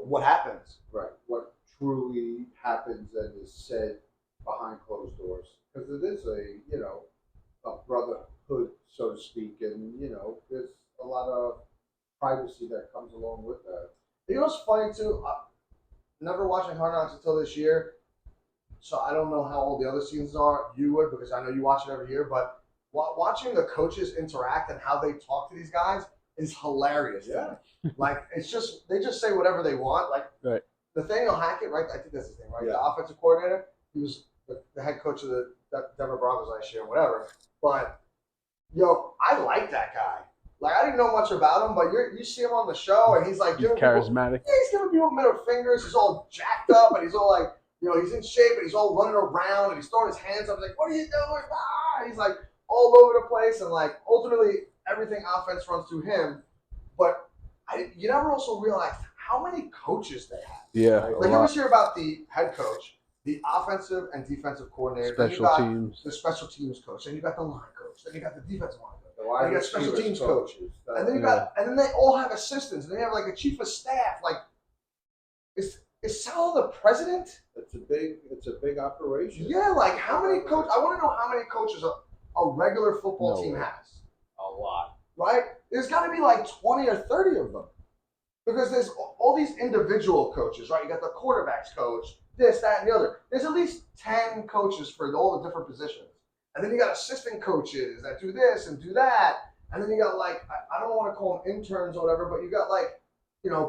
What happens? right, what truly happens and is said behind closed doors, because it is a brotherhood, so to speak, and there's a lot of privacy that comes along with that. You know what's funny too? Never watching Hard Knocks until this year, so I don't know how old the other seasons are. You would, because I know you watch it every year. But watching the coaches interact and how they talk to these guys is hilarious. Yeah. Like it's just they just say whatever they want. Like Right. Nathaniel Hackett, right? I think that's his name, right? Yeah. The offensive coordinator. He was the head coach of the Denver Broncos last year, whatever. But I like that guy. Like I didn't know much about him, but you see him on the show, and he's like He's giving charismatic. People, he's giving people middle fingers. He's all jacked up, and he's all like, he's in shape, and he's all running around, and he's throwing his hands up, like, "What are you doing?" Ah! He's like all over the place, and like ultimately everything offense runs through him. But you never also realize how many coaches they have. Yeah. Like you always hear about the head coach, the offensive and defensive coordinator, then you Special got teams. the special teams coach, then you got the line coach, then you got the defensive line coach. The you got special teams coaches, and then you got, and then they all have assistants, and they have like a chief of staff. Like, is Sal the president? It's a big operation. Yeah, like how many coaches? I want to know how many coaches a regular football team way. has. A lot. Right? There's got to be like 20 or 30 of them, because there's all these individual coaches, right? You got the quarterbacks coach, this, that, and the other. There's at least 10 coaches for all the different positions. And then you got assistant coaches that do this and do that. And then you got like, I don't want to call them interns or whatever, but you got like,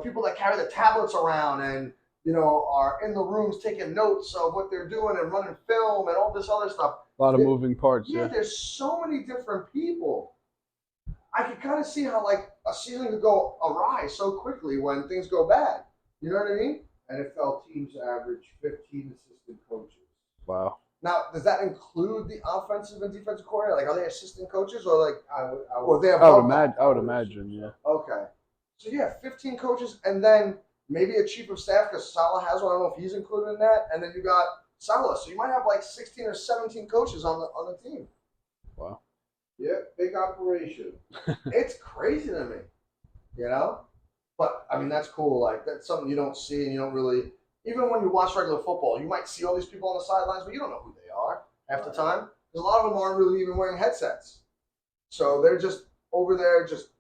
people that carry the tablets around and, are in the rooms taking notes of what they're doing and running film and all this other stuff. A lot of moving parts. Yeah, there's so many different people. I could kind of see how like a season could go awry so quickly when things go bad. You know what I mean? NFL teams average 15 assistant coaches. Wow. Now, does that include the offensive and defensive coordinator? Like, are they assistant coaches or like, or they have? I would imagine, yeah. Okay, so yeah, 15 coaches, and then maybe a chief of staff because Salah has one. I don't know if he's included in that, and then you got Salah, so you might have like 16 or 17 coaches on the team. Wow. Yeah, big operation. It's crazy to me, But I mean, that's cool. Like that's something you don't see, and you don't really. Even when you watch regular football, you might see all these people on the sidelines, but you don't know who they are half the time. Because a lot of them aren't really even wearing headsets. So they're just over there, just,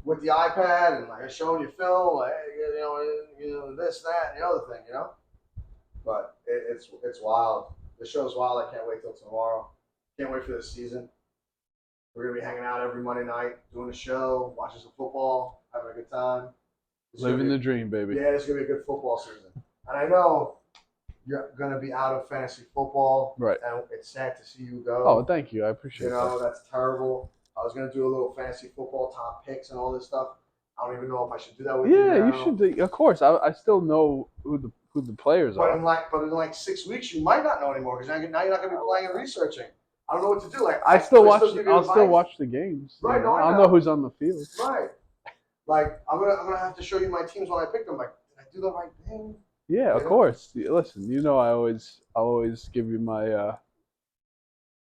with the iPad and like showing you film, like, this, that, and the other thing, But it's wild. The show's wild. I can't wait till tomorrow. Can't wait for this season. We're going to be hanging out every Monday night, doing a show, watching some football, having a good time. Living the dream, baby. Yeah, it's going to be a good football season. And I know you're going to be out of fantasy football. Right. And it's sad to see you go. Oh, thank you. I appreciate that. That's terrible. I was going to do a little fantasy football top picks and all this stuff. I don't even know if I should do that with you now. Yeah, you should do. Of course. I still know who the players But are. in like 6 weeks, you might not know anymore because now you're not going to be playing and researching. I don't know what to do. Like I'll still watch the games. Right, no, I'll know who's on the field. Right. Like I'm gonna have to show you my teams when I pick them. Like, did I do the right thing? Yeah, of course. Listen, I'll always give you my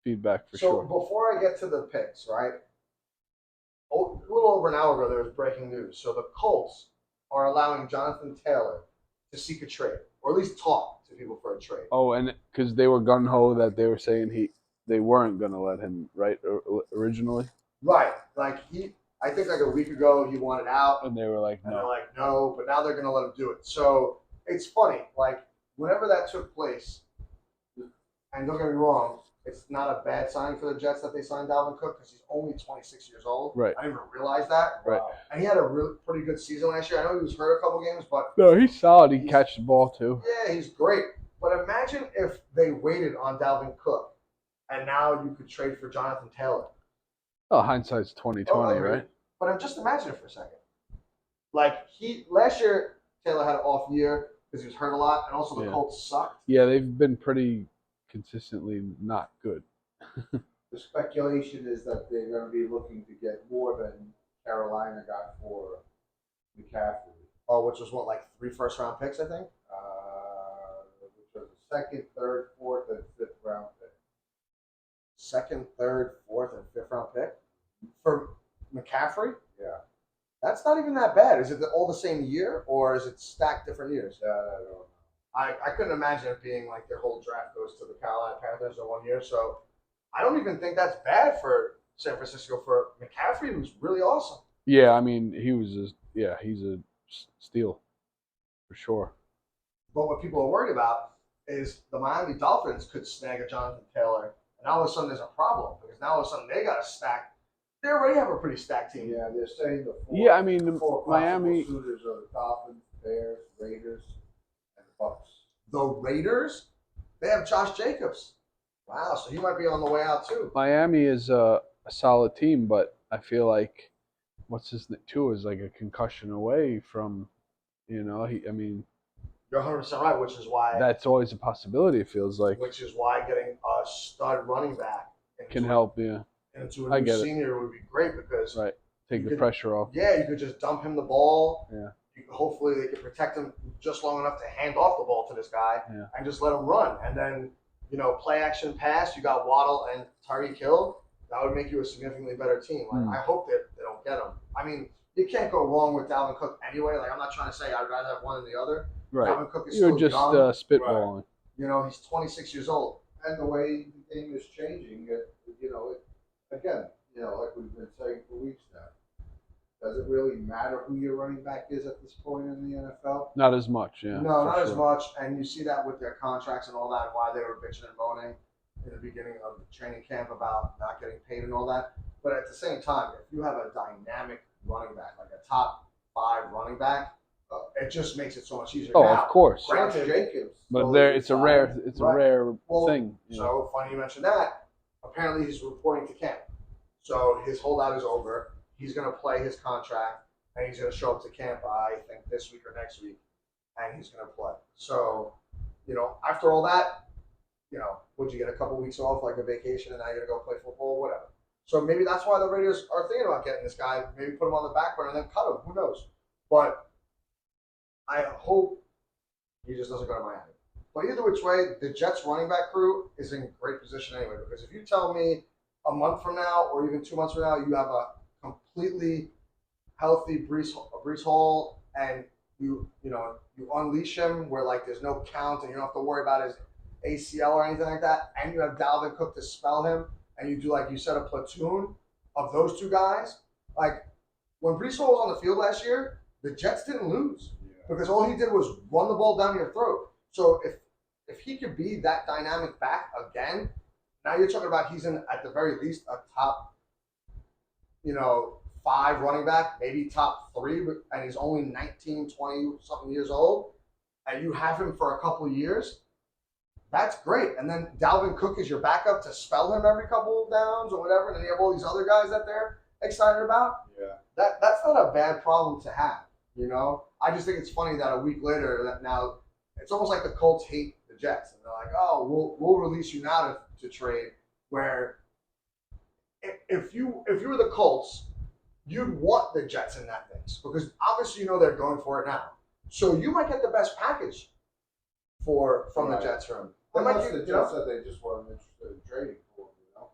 feedback for sure. So before I get to the picks, right? A little over an hour ago, there was breaking news. So the Colts are allowing Jonathan Taylor to seek a trade, or at least talk to people for a trade. Oh, and because they were gun ho that they were saying they weren't gonna let him, right? Originally. Right. Like I think like a week ago he wanted out, and they were like, and no. they're like, no. But now they're gonna let him do it. So it's funny. Like whenever that took place, and don't get me wrong, it's not a bad sign for the Jets that they signed Dalvin Cook because he's only 26 years old. Right. I didn't even realize that. Right. And he had a really pretty good season last year. I know he was hurt a couple games, but No, he's solid. He can catch the ball too. yeah, he's great. But imagine if they waited on Dalvin Cook, and now you could trade for Jonathan Taylor. Oh, hindsight's 2020, right? But just imagine it for a second. Like last year, Taylor had an off year because he was hurt a lot, and also the Colts sucked. Yeah, they've been pretty consistently not good. The speculation is that they're going to be looking to get more than Carolina got for McCaffrey. Oh, which was what, like 3 first-round picks, I think? Which was the second, third, fourth, and fifth round pick. Second, third, fourth, and fifth round pick for McCaffrey? Yeah. That's not even that bad. Is it all the same year, or is it stacked different years? I don't know. I couldn't imagine it being like their whole draft goes to the Carolina Panthers in 1 year. So I don't even think that's bad for San Francisco. For McCaffrey, who's really awesome. Yeah, I mean, he's a steal for sure. But what people are worried about is the Miami Dolphins could snag a Jonathan Taylor, and all of a sudden there's a problem because now all of a sudden they got a stack. They already have a pretty stacked team. Yeah, they're saying the four. Yeah, I mean, the four Miami suitors are the Dolphins, Bears, Raiders, and the Bucks. The Raiders, they have Josh Jacobs. Wow, so he might be on the way out too. Miami is a solid team, but I feel like what's his name too is like a concussion away from, You're 100% right, which is why that's always a possibility. It feels like getting a stud running back can help. Yeah, into I a new get it. senior would be great because right. Take you the pressure off. Yeah, you could just dump him the ball. Yeah. Hopefully they could protect him just long enough to hand off the ball to this guy and just let him run. And then, play action pass, you got Waddle and Tyreek Hill. That would make you a significantly better team. I hope that they don't get him. I mean, you can't go wrong with Dalvin Cook anyway. Like, I'm not trying to say I'd rather have one than the other. Right. Dalvin Cook is You're still just young. spitballing. Right. He's 26 years old. And the way the game is changing, like we've been saying for weeks now, does it really matter who your running back is at this point in the NFL? Not as much, yeah. No, not as much. And you see that with their contracts and all that, and why they were bitching and moaning in the beginning of the training camp about not getting paid and all that. But at the same time, if you have a dynamic running back, like a top 5 running back, it just makes it so much easier. Oh, now, of course. Granted, Jacobs. But it's a rare Well, thing. So funny you mentioned that. Apparently, he's reporting to camp. So his holdout is over. He's going to play his contract, and he's going to show up to camp, I think, this week or next week, and he's going to play. So, after all that, would you get a couple weeks off, like a vacation, and now you're going to go play football, whatever. So maybe that's why the Raiders are thinking about getting this guy, maybe put him on the back burner and then cut him. Who knows? But I hope he just doesn't go to Miami. But either which way, the Jets running back crew is in great position anyway, because if you tell me a month from now or even 2 months from now you have a completely healthy Breece Hall and you unleash him where like there's no count and you don't have to worry about his ACL or anything like that, and you have Dalvin Cook to spell him, and you do, like you said, a platoon of those two guys. Like when Breece Hall was on the field last year, the Jets didn't lose because all he did was run the ball down your throat. So if he could be that dynamic back again, now you're talking about he's in at the very least a top 5 running back, maybe top 3, and he's only 19, 20 something years old, and you have him for a couple of years. That's great. And then Dalvin Cook is your backup to spell him every couple of downs or whatever. And then you have all these other guys that they're excited about. Yeah. That's not a bad problem to have, I just think it's funny that a week later that now it's almost like the Colts hate the Jets. And they're like, oh, we'll release you now to trade. Where if you were the Colts, you'd want the Jets in that mix because obviously they're going for it now. So you might get the best package from the Jets from him. Unless the Jets said they just weren't interested in trading for him,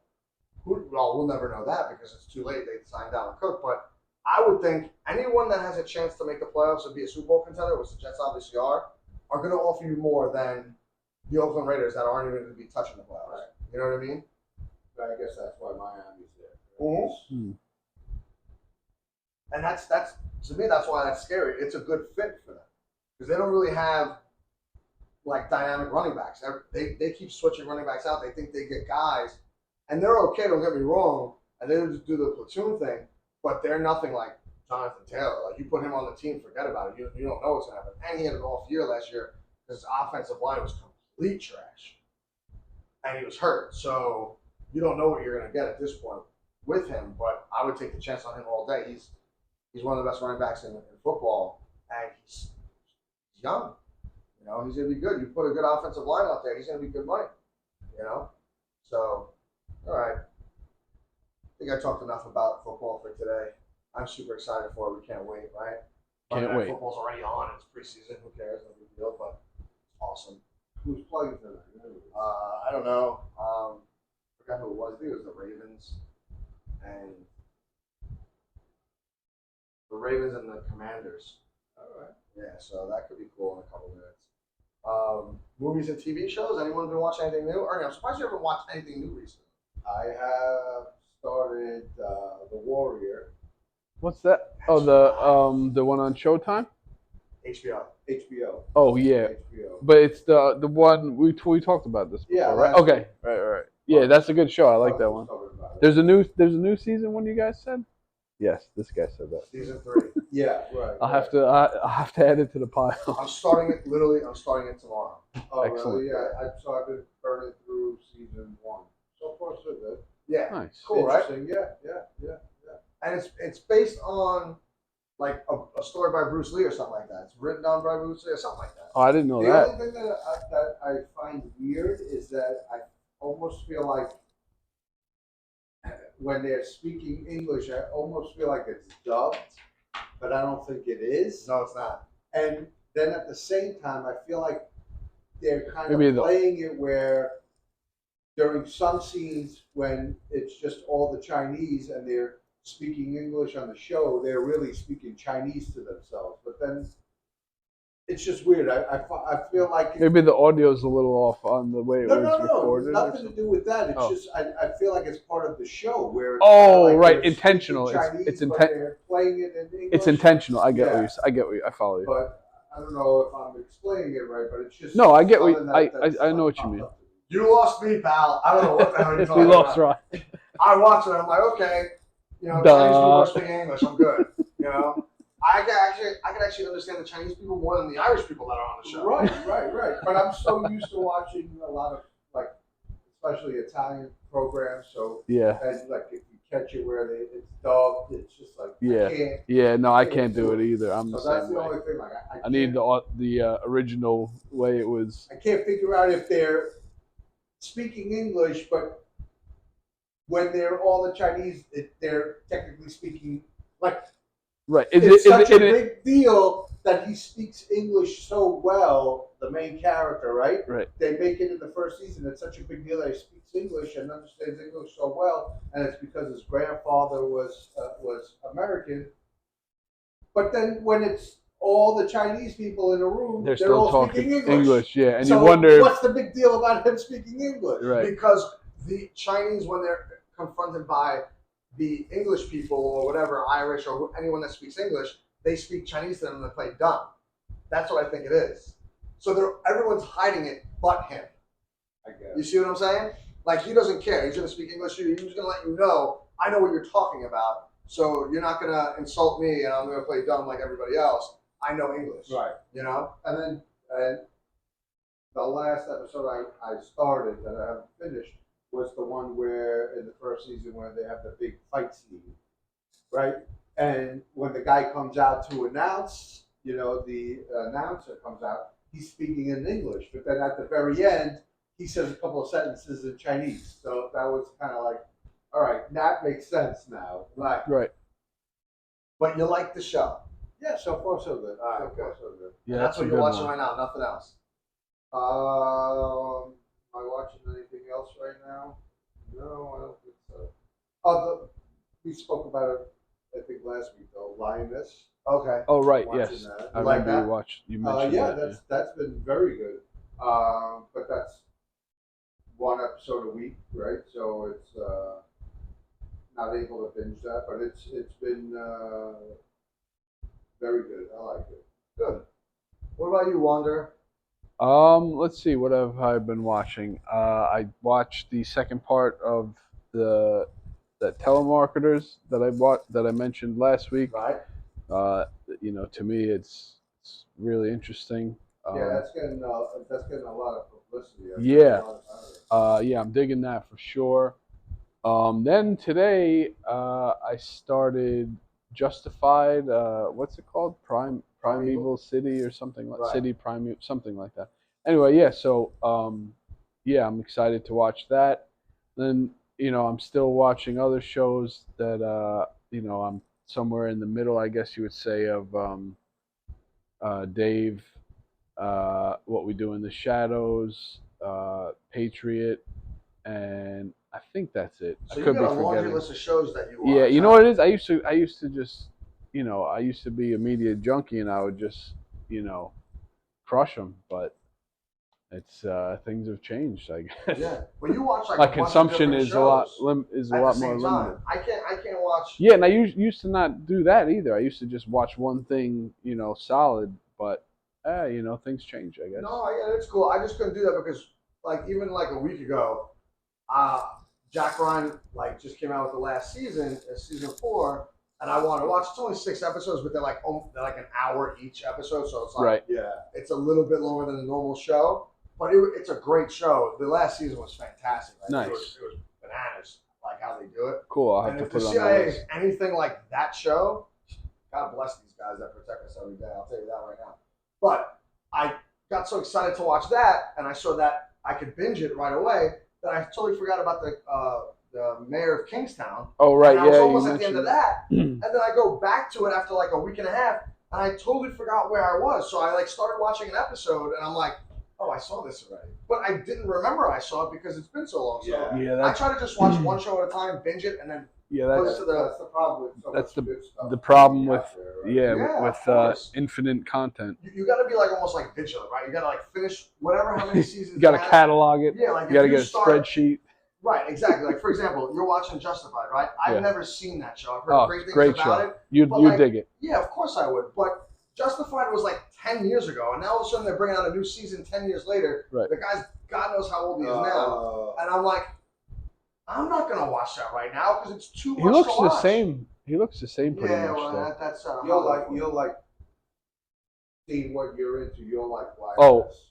Well, we'll never know that because it's too late. They signed Dalvin Cook. But I would think anyone that has a chance to make the playoffs and be a Super Bowl contender, which the Jets obviously are going to offer you more than the Oakland Raiders that aren't even going to be touching the playoffs. Right. You know what I mean? But I guess that's why Miami's there. Mm-hmm. And that's to me, that's why that's scary. It's a good fit for them because they don't really have like dynamic running backs. They keep switching running backs out. They think they get guys, and they're okay. Don't get me wrong, and they just do the platoon thing, but they're nothing like Jonathan Taylor. Like you put him on the team, forget about it. You don't know what's gonna happen. And he had an off year last year because his offensive line was complete trash, and he was hurt. So you don't know what you're gonna get at this point with him. But I would take the chance on him all day. He's one of the best running backs in football, and he's young. You know, he's gonna be good. You put a good offensive line out there, he's gonna be good money. You know, so all right. I think I talked enough about football for today. I'm super excited for it. We can't wait, right? Can't wait. Football's already on. It's preseason. Who cares? No big deal. But it's awesome. Who's playing tonight? I don't know. Forgot who it was. I think it was the Ravens and the Commanders. All right. Yeah, so that could be cool in a couple minutes. Movies and TV shows. Anyone been watching anything new? Ernie, I'm surprised you haven't watched anything new recently. I have started The Warrior. What's that? Oh, the one on Showtime. HBO. Oh yeah, HBO. but it's the one we talked about this before, Yeah, right? last Okay, week. right. Yeah, that's a good show. I like that one. About it. There's a new season. One you guys said? Yes, this guy said that. Season 3. Yeah, right. I'll have to add it to the pile. I'm starting it tomorrow. Oh, Excellent. really? Yeah. So I've been burning through season 1. So far, so good. Yeah. Nice. Cool, right? Interesting. Yeah. And it's based on like a story by Bruce Lee or something like that. It's written down by Bruce Lee or something like that. Oh, I didn't know The that. only thing that I find weird is that I almost feel like when they're speaking English, I almost feel like it's dubbed, but I don't think it is. No, it's not. And then at the same time, I feel like they're kind Maybe of playing it where during some scenes when it's just all the Chinese and they're speaking English on the show, they're really speaking Chinese to themselves. But then it's just weird. I feel like Maybe the audio's a little off on the way it was recorded. nothing to do with that. It's just I feel like it's part of the show where it's oh, like right, they're intentional. speaking Chinese, It's but they're playing it in English. It's intentional. I get Yeah. what I follow you. But I don't know if I'm explaining it right, but it's just No, I get what something I know what you mean. You lost me, pal. I don't know what the hell you're We talking lost about. Ron. I watch it. I'm like, okay, you know, Duh. Chinese people are speaking English. I'm good. You know, I can actually understand the Chinese people more than the Irish people that are on the show. Right. But I'm so used to watching a lot of like, especially Italian programs. So Yeah. and like if you catch it where it's dubbed, it's just like Yeah. I can't. Yeah. No, I can't do it either. I'm So the that's same the way. only thing. Like I need the original way it was. I can't figure out if they're speaking English, but when they're all the Chinese, they're technically speaking like Right. it's such a big deal that he speaks English so well, the main character, right? Right. They make it in the first season. It's such a big deal that he speaks English and understands English so well, and it's because his grandfather was American. But then when it's all the Chinese people in a room, They're still all talking speaking English. yeah, and So you wonder. what's the big deal about him speaking English? Right. Because the Chinese, when they're confronted by the English people or whatever, Irish or anyone that speaks English, they speak Chinese to them and they play dumb. That's what I think it is. So everyone's hiding it but him. I guess. You see what I'm saying? Like, he doesn't care. He's going to speak English to you. He's going to let you know, I know what you're talking about. So you're not going to insult me and I'm going to play dumb like everybody else. I know English. Right. You know? And then the last episode I started that I haven't finished was the one where in the first season where they have the big fight scene, right? And when the guy comes out to announce, the announcer comes out, he's speaking in English, but then at the very end, he says a couple of sentences in Chinese. So that was kind of like, all right, that makes sense now. Right. But you like the show. Yeah, so far so good. All right, So far so good. Yeah, That's what a you're good watching one. right now, nothing else. Am I watching anything else right now? No, I don't think so. Oh, we spoke about it, I think last week though. Lioness. Okay. Oh, right. Watching Yes. that. I You like remember that? you watched. You mentioned Yeah, that. that's been very good. But that's one episode a week, right? So it's not able to binge that, but it's been very good. I like it. Good. What about you, Wander? Let's see. What have I been watching? I watched the second part of the telemarketers that I mentioned last week. Right? Uh, to me, it's really interesting. Yeah, that's getting a lot of publicity. I've heard Yeah, a lot about it. yeah, I'm digging that for sure. Then today, I started Justified. What's it called? Primeval City or something like Right. City Prime, something like that. Anyway, yeah. So, yeah, I'm excited to watch that. Then, I'm still watching other shows that, I'm somewhere in the middle, I guess you would say, of Dave, What We Do in the Shadows, Patriot, and I think that's it. So I you could be got a laundry forgetting. list of shows that you watch. Yeah, you know huh? what it is? I used to just, I used to be a media junkie, and I would just, crush them. But it's things have changed, I guess. Yeah. Well, you watch like My a bunch of consumption different is a lot shows is a at the lot more same time. limited. I can't watch. Yeah, and I used to not do that either. I used to just watch one thing, solid. But things change, I guess. No, yeah, it's cool. I just couldn't do that because, like, even like a week ago, uh, Jack Ryan like just came out with the last season, season 4, and I wanted to watch. It's only 6 episodes, but they're like an hour each episode, so it's like Right. Yeah. it's a little bit longer than a normal show. But it's a great show. The last season was fantastic. Like, Nice. It was bananas, like how they do it. Cool. I'll have And to if the put it on my CIA list. is anything like that show, God bless these guys that protect us every day. I'll tell you that right now. But I got so excited to watch that, and I saw that I could binge it right away that I totally forgot about the mayor of Kingstown. Oh, right. And I was Yeah, almost you at the end of mentioned. that, and then I go back to it after like a week and a half, and I totally forgot where I was. So I like started watching an episode, and I'm like, oh, I saw this already, but I didn't remember I saw it because it's been so long. So Yeah. Yeah, I that's try to just watch one show at a time, binge it, and then yeah, Those that's to the- That's the problem with so that's much good stuff the problem out with there, right? yeah, Yeah, with of course. infinite content. you got to be like almost like vigilant, right? You got to like finish whatever how many seasons. You got to it has. catalog it. Yeah, like You got to if get you a start, spreadsheet. Right, exactly. Like for example, you're watching Justified, right? I've Yeah. never seen that show. I've heard Oh, great things great about show. it. You But, you like, dig it. Yeah, of course I would. But Justified was like 10 years ago, and now all of a sudden they're bringing out a new season 10 years later. Right. The guy's God knows how old he is now, and I'm like, I'm not gonna watch that right now because it's too much He looks to the watch. same. He looks the same pretty Yeah, much well, though. that's You'll like see what you're into. You'll like Black Oh. Mass.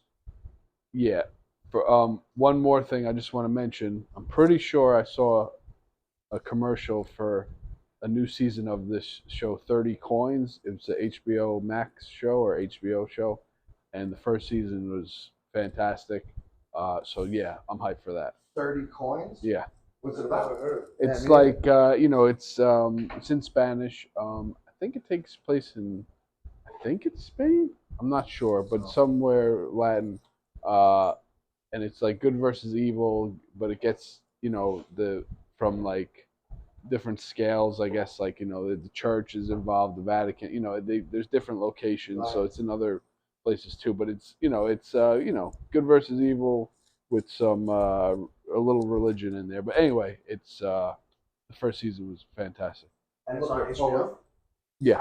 Yeah. For one more thing I just want to mention. I'm pretty sure I saw a commercial for a new season of this show, 30 Coins. It was a HBO Max show or HBO show, and the first season was fantastic. So yeah, I'm hyped for that. 30 coins. Yeah, What's it I've about? never heard of it. Yeah, it's me like it's in Spanish. I think it takes place in, I think it's Spain. I'm not sure, but Oh. somewhere Latin. And it's like good versus evil, but it gets the from like different scales, I guess. Like the church is involved, the Vatican. There's different locations, so Right. it's in other places too. But it's good versus evil with some a little religion in there. But anyway, it's the first season was fantastic. And it's on Looking HBO. forward- Yeah.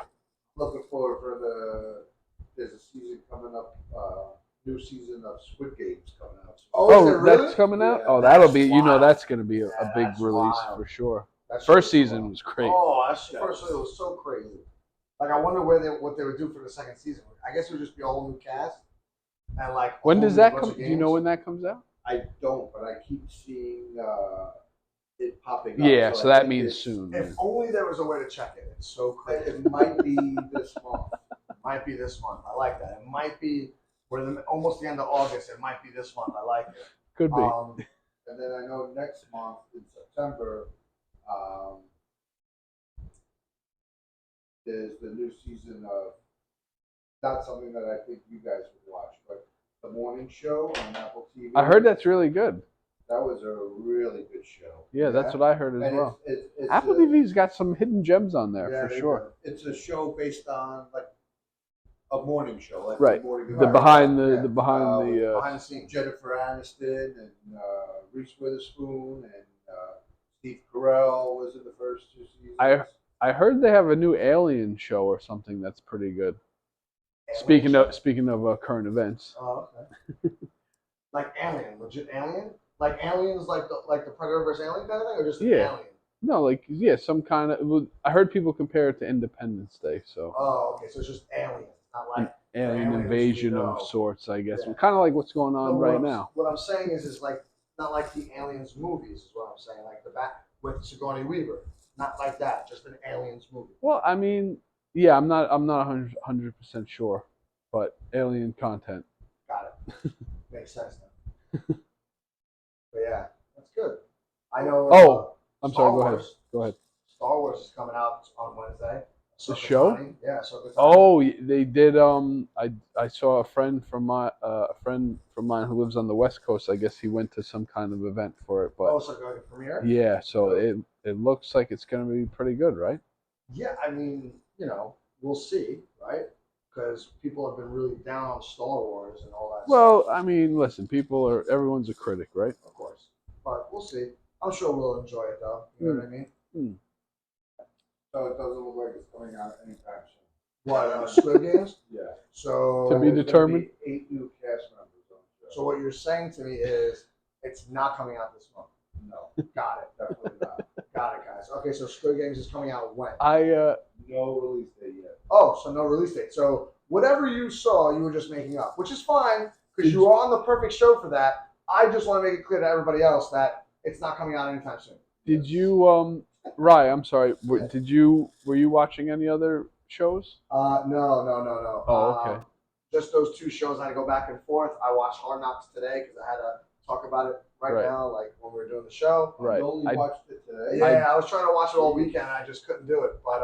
Looking forward for there's a season coming up, new season of Squid Games coming out soon. Oh, is it really? That's coming out. Yeah. Oh, that'll That's be wild. that's going to be a Yeah, big that's release wild. for sure. That's First really season wild. was great. Oh, first season was so crazy. Like I wonder what they would do for the second season. I guess it would just be a whole new cast and like. a When whole does new that bunch come? of Do you know games. when that comes out? I don't, but I keep seeing it popping up. Yeah, so I that think means it's- soon. If only there was a way to check it. It's so crazy. It might be this month. Might be this month. I like that. It might be almost the end of August. It might be this month. I like it. Could be. And then I know next month in September, is the new season of, not something that I think you guys would watch, but The Morning Show on Apple TV. I heard that's really good. That was a really good show. Yeah, that's what I heard as And well. it's Apple a- TV's got some hidden gems on there yeah, for they sure. do. It's a show based on like a morning show, like Right. The Morning The Show. behind the Yeah. the behind the behind the scenes. Jennifer Aniston and Reese Witherspoon and Steve Carell was in the first 2 seasons. I heard they have a new Alien show or something that's pretty good. Speaking of current events. Oh, okay. Like Alien, legit Alien? Like Aliens, like the Predator versus Alien kind of thing, or just Yeah. Alien? No, like some kind of. I heard people compare it to Independence Day, so Oh, okay. So it's just Alien, not like the alien aliens invasion we of know. sorts, I guess. Yeah. Kind of like what's going on No, right now. What I'm saying is like not like the Aliens movies is what I'm saying. Like the back with Sigourney Weaver, not like that. Just an Aliens movie. Well, I mean, yeah, I'm not 100% sure, but alien content. Got it. Makes sense then. But yeah, that's good. I know. I'm Star sorry. Wars. Go ahead. Star Wars is coming out on Wednesday. The show? Yeah, Ahsoka Tano. Oh, they did. I saw a friend from mine who lives on the West Coast. I guess he went to some kind of event for it, but So going to premiere? yeah. So it looks like it's gonna be pretty good, right? Yeah, I mean, we'll see, right? Because people have been really down on Star Wars and all that. Well, stuff. I mean, listen, everyone's a critic, right? Of course, but we'll see. I'm sure we'll enjoy it though. You know what I mean? So it doesn't look like it's coming out anytime soon. What, Squid Games? Yeah. So To be There's gonna determined. be 8 new cast members on the show. So what you're saying to me is it's not coming out this month. No, Got it. definitely not. Got it, guys. Okay, so Squid Games is coming out when? No release date yet. Oh, so no release date. So whatever you saw, you were just making up, which is fine because you are on the perfect show for that. I just want to make it clear to everybody else that it's not coming out anytime soon. Did you Rye, I'm sorry. Were you watching any other shows? No. Oh, okay. Just those two shows. I had to go back and forth. I watched Hard Knocks today because I had to talk about it right now, like when we were doing the show. Right. You only watched it today. Yeah, I was trying to watch it all weekend. And I just couldn't do it, but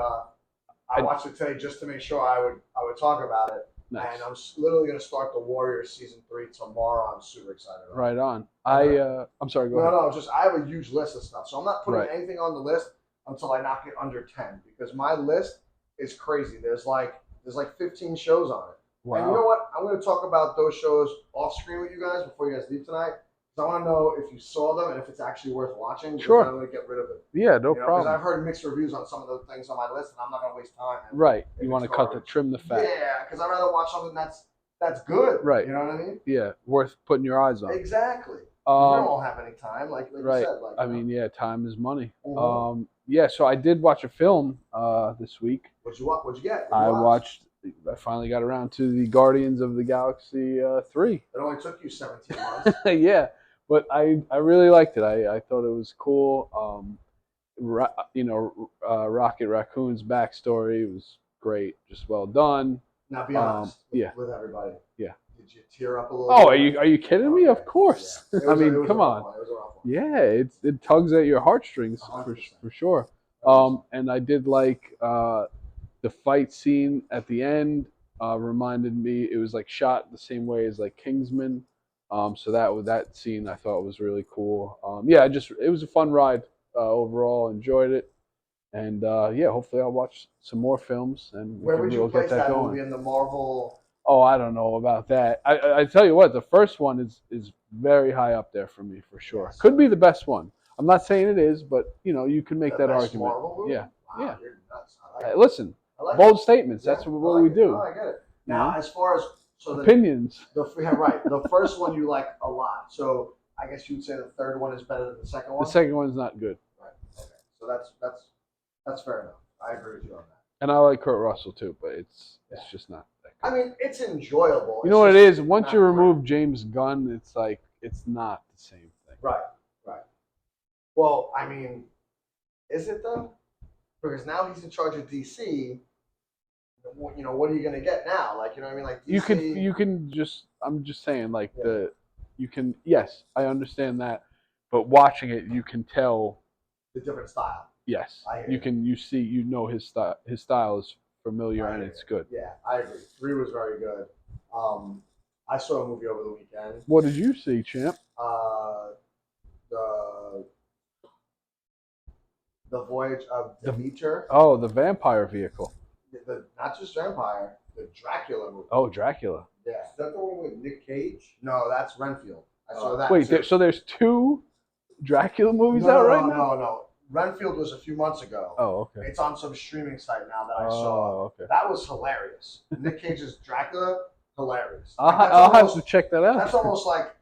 I watched it today just to make sure I would talk about it. Nice. And I'm literally going to start the Warriors season 3 tomorrow. I'm super excited about it. Right on. I'm sorry. Go ahead. No, just I have a huge list of stuff, so I'm not putting Right. anything on the list until I knock it under 10 because my list is crazy. There's like 15 shows on it. Wow. And you know what? I'm going to talk about those shows off screen with you guys before you guys leave tonight. Because I want to know if you saw them and if it's actually worth watching. Sure. I'm going to get rid of it. Yeah, no Because problem. I've heard mixed reviews on some of the things on my list, and I'm not going to waste time. Right. You want to trim the fat. Yeah, because I'd rather watch something that's good. Right. You know what I mean? Yeah, worth putting your eyes on. Exactly. We don't have any time, like right. you said. Like, I mean, yeah, time is money. Mhm. Yeah, so I did watch a film this week. What'd you get? I finally got around to the Guardians of the Galaxy 3. It only took you 17 months. Yeah, but I really liked it. I thought it was cool. Rocket Raccoon's backstory was great, just well done. Now, be honest yeah. with everybody. Yeah. Did you tear up a little Oh, bit? are you kidding me? Of course. Yeah. I mean, come on. It was a rough one. Yeah, it tugs at your heartstrings for sure. And I did like the fight scene at the end. Reminded me, it was like shot the same way as like Kingsman. So that scene I thought was really cool. It was a fun ride overall. Enjoyed it, and hopefully I'll watch some more films and Where would you we'll place get that going. movie in the Marvel? Oh, I don't know about that. I tell you what, the first one is very high up there for me for sure. Yes. Could be the best one. I'm not saying it is, but you can make that best argument. Marvel movie? Yeah, Wow, yeah. You're nuts. I like it. Listen, I like bold it. statements. Yeah, That's I what like we it. do. No, I get it. Now, as far as Opinions. Right. The first one you like a lot. So I guess you'd say the third one is better than the second one. The second one's not good. Right. Okay. So that's fair enough. I agree with you on that. And I like Kurt Russell too, but it's just not that good. I mean, it's enjoyable. You know what it is? Once you remove James Gunn, it's like it's not the same thing. Right. Well, I mean, is it though? Because now he's in charge of DC. What are you gonna get now? Like, you know what I mean? Like DC, you can just. I'm just saying, like you can. Yes, I understand that, but watching it, you can tell the different style. Yes, I hear you can. You see, his style. His style is familiar and it's good. Yeah, I agree. 3 was very good. I saw a movie over the weekend. What did you see, champ? The Voyage of Demeter. Oh, the vampire vehicle. Not just vampire, the Dracula movie. Oh, Dracula. Yeah. Is that the one with Nick Cage? No, that's Renfield. I saw that. Wait, too. so there's 2 Dracula movies out right now? No. Renfield was a few months ago. Oh, okay. It's on some streaming site now that I Oh, saw. okay. That was hilarious. Nick Cage's Dracula, hilarious. I'll have to check that out. That's almost like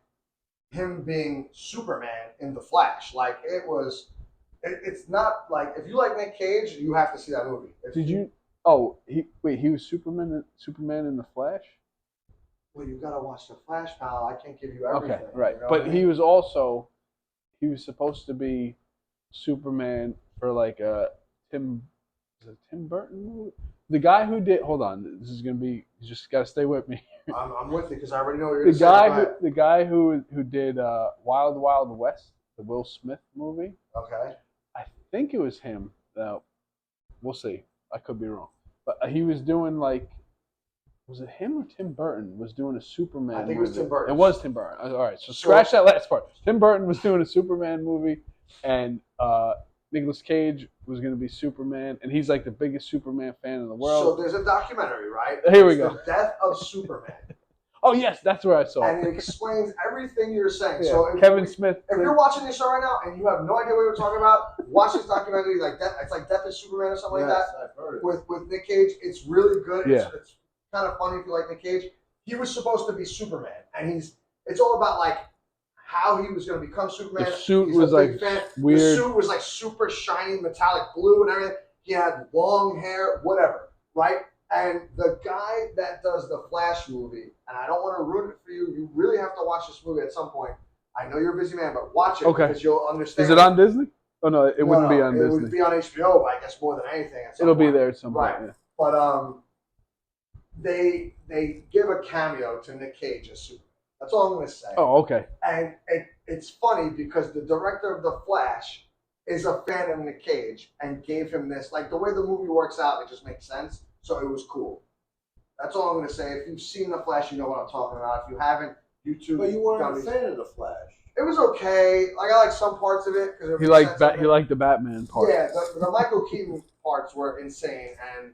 him being Superman in The Flash. Like it was. It's not like if you like Nick Cage, you have to see that movie. Did you? Oh, he was Superman in the Flash. Well, you gotta watch The Flash, pal. I can't give you everything. Okay, right. You know But what I mean? he was supposed to be Superman for like a Tim Burton movie. The guy who did. Hold on, this is gonna be. You just gotta stay with me. I'm with you because I already know what you're gonna say. The guy who did Wild Wild West, the Will Smith movie. Okay. I think it was him. Now, we'll see. I could be wrong. But he was doing like, was it him or Tim Burton was doing a Superman movie? I think it was Tim Burton. It was Tim Burton. All right, so scratch that last part. Tim Burton was doing a Superman movie, and Nicolas Cage was going to be Superman, and he's like the biggest Superman fan in the world. So there's a documentary, right? Here we go. The Death of Superman. Oh, yes, that's where I saw it. And it explains everything you're saying. Yeah. So Kevin Smith. If you're watching this show right now and you have no idea what we're talking about, watch this documentary. Like that, it's like Death of Superman or something like that. I've heard it. With Nick Cage, it's really good. Yeah. It's kind of funny if you like Nick Cage. He was supposed to be Superman, and it's all about like how he was going to become Superman. The suit He's was a big like fan. weird. The suit was like super shiny, metallic blue, and everything. He had long hair, whatever, right? And the guy that does the Flash movie, and I don't want to ruin it for you. You really have to watch this movie at some point. I know you're a busy man, but watch it because you'll understand. Is it on Disney? Oh no, it wouldn't be on Disney. It would be on HBO, I guess, more than anything. It'll be there at some point. Right. Yeah. But they give a cameo to Nick Cage as Superman. That's all I'm going to say. Oh, okay. And it's funny because the director of The Flash is a fan of Nick Cage and gave him this. Like the way the movie works out, it just makes sense. So it was cool. That's all I'm going to say. If you've seen The Flash, you know what I'm talking about. If you haven't, YouTube. But you weren't a fan of The Flash. It was okay. Like I like some parts of it because He liked the Batman part. Yeah, the Michael Keaton parts were insane, and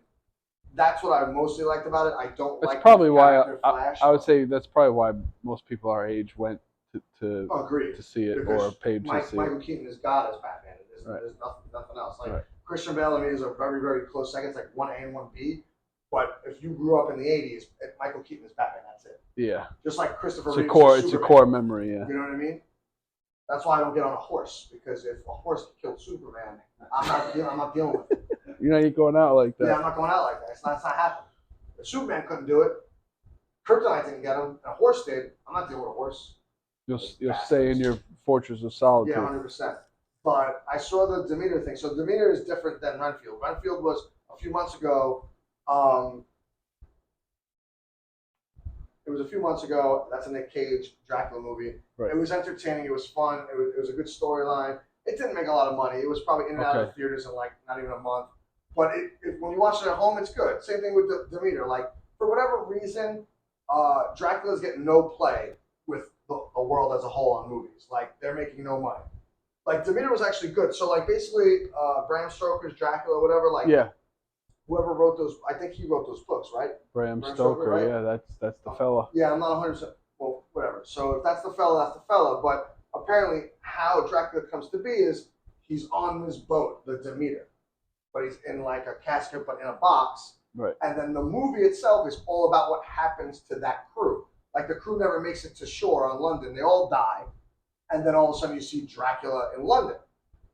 that's what I mostly liked about it. I don't That's like probably the why character Flash. I would say that's probably why most people our age went to Agreed. to see it Because or paid to see Michael it. Keaton is God as Batman. There's nothing else. Like Right. Christian Bale to me is a very, very close second. It's like 1A and 1B. But if you grew up in the '80s, Michael Keaton is Batman. That's it. Yeah. Just like Christopher It's Reeve. it's a core memory. Yeah. You know what I mean? That's why I don't get on a horse, because if a horse killed Superman, I'm not dealing with it. You know, you're going out like that. Yeah, I'm not going out like that. It's not happening. If Superman couldn't do it, Kryptonite didn't get him, and a horse did. I'm not dealing with a horse. You'll stay in your fortress of solitude. Yeah, 100%. But I saw the Demeter thing. So Demeter is different than Renfield. Renfield was a few months ago. It was a few months ago. That's a Nick Cage Dracula movie. Right. It was entertaining. It was fun. It was a good storyline. It didn't make a lot of money. It was probably in and out of the theaters in like not even a month. But when you watch it at home, it's good. Same thing with Demeter. Like for whatever reason, Dracula's getting no play with the world as a whole on movies. Like they're making no money. Like Demeter was actually good. So like basically, Bram Stoker's Dracula, whatever. Like Yeah. Whoever wrote those, I think he wrote those books, right? Bram Stoker, right? yeah, that's the fella. Yeah, I'm not 100%. Well, whatever. So if that's the fella, that's the fella. But apparently, how Dracula comes to be is he's on this boat, the Demeter, but he's in like a casket, but in a box. Right. And then the movie itself is all about what happens to that crew. Like the crew never makes it to shore on London; they all die, and then all of a sudden you see Dracula in London.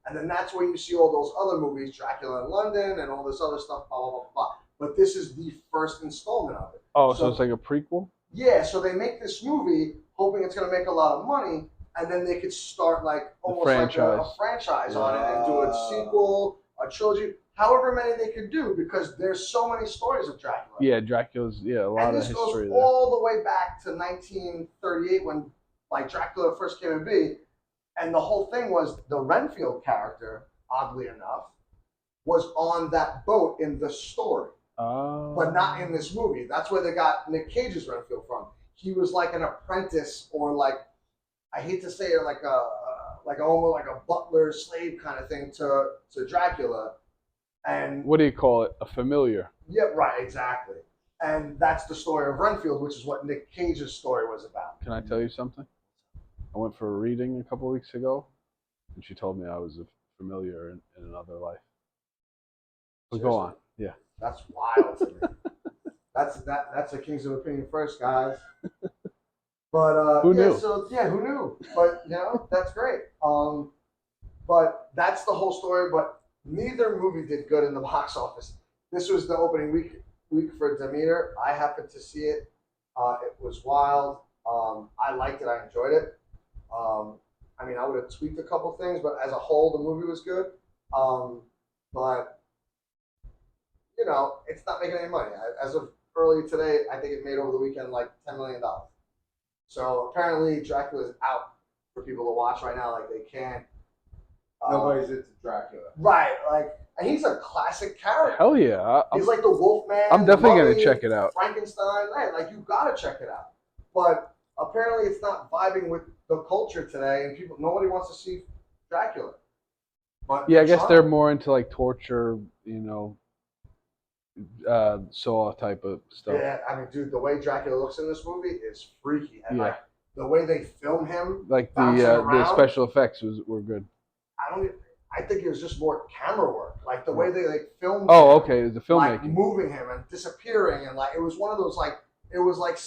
And then that's where you see all those other movies, Dracula in London and all this other stuff, blah, blah, blah, blah. But this is the first installment of it. Oh, so it's like a prequel? Yeah, so they make this movie hoping it's going to make a lot of money, and then they could start like almost like a franchise on it and do a sequel, a trilogy, however many they could do, because there's so many stories of Dracula. Yeah, Dracula's, a lot of history there. And this goes all the way back to 1938 when like Dracula first came to be. And the whole thing was the Renfield character, oddly enough, was on that boat in the story, but not in this movie. That's where they got Nick Cage's Renfield from. He was like an apprentice, or like, I hate to say it, like almost like a butler slave kind of thing to Dracula. And what do you call it? A familiar. Yeah, right, exactly. And that's the story of Renfield, which is what Nick Cage's story was about. Can I tell you something? I went for a reading a couple weeks ago, and she told me I was a familiar in another life. But go on. Yeah. That's wild to me. That's a Kings of Opinion first, guys. But Who knew? Who knew? But that's great. But that's the whole story. But neither movie did good in the box office. This was the opening week for Demeter. I happened to see it. It was wild. I liked it. I enjoyed it. I mean, I would have tweaked a couple things, but as a whole, the movie was good. But it's not making any money. As of early today, I think it made over the weekend like $10 million. So apparently, Dracula's out for people to watch right now. Like they can't. Nobody's into Dracula. Right, and he's a classic character. Hell yeah! He's like the Wolfman. I'm definitely Mummy, gonna check it out. Frankenstein, like you gotta check it out. But apparently, it's not vibing with the culture today, and nobody wants to see Dracula. But Yeah, I guess they're more into like torture, Saw type of stuff. Yeah, I mean, dude, the way Dracula looks in this movie is freaky, and Yeah. the way they film him, Like bouncing the around, special effects were good. I think it was just more camera work, like the way they filmed. Oh, him, okay, the like filmmaking. moving him and disappearing, and it was one of those it was like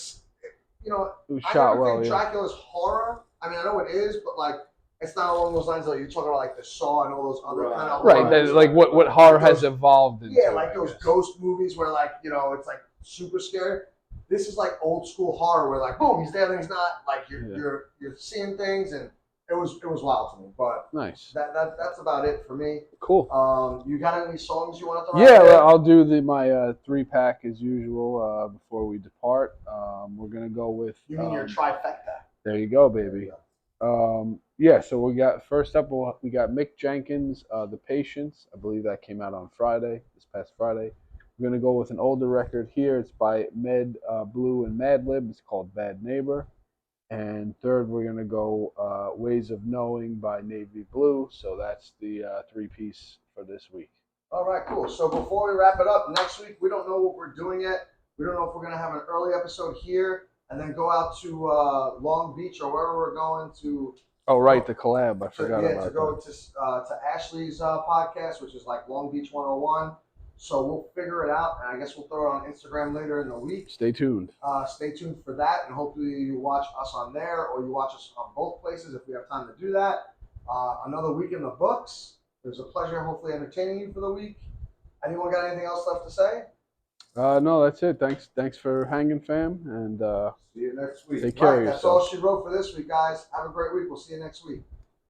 It was I shot never well. think Yeah. Dracula's horror. I mean, I know it is, but it's not along those lines. Like you're talking about the Saw and all those other kind of Right, horror. that's like what horror has evolved into. Yeah, like those ghost movies where it's like super scary. This is like old school horror where boom, he's there, then he's not. Like you're seeing things, and it was wild to me. But Nice. That's about it for me. Cool. You got any songs you want to throw Yeah, out there? I'll do my 3-pack as usual before we depart. We're gonna go with. You mean your trifecta? There you go, baby. Yeah, so we got first up. We got Mick Jenkins, "The Patience." I believe that came out on this past Friday. We're gonna go with an older record here. It's by Med Blue and Madlib. It's called "Bad Neighbor." And third, we're gonna go "Ways of Knowing" by Navy Blue. So that's the 3-piece for this week. All right, cool. So before we wrap it up, next week we don't know what we're doing yet. We don't know if we're gonna have an early episode here and then go out to Long Beach or wherever we're going to. Oh, right, the collab. I forgot about to go to Ashley's podcast, which is like Long Beach 101. So we'll figure it out, and I guess we'll throw it on Instagram later in the week. Stay tuned. Stay tuned for that, and hopefully you watch us on there or you watch us on both places if we have time to do that. Another week in the books. It was a pleasure, hopefully entertaining you for the week. Anyone got anything else left to say? No, that's it. Thanks for hanging, fam, and See you next week. take care of That's yourself. all she wrote for this week, guys. Have a great week. We'll see you next week.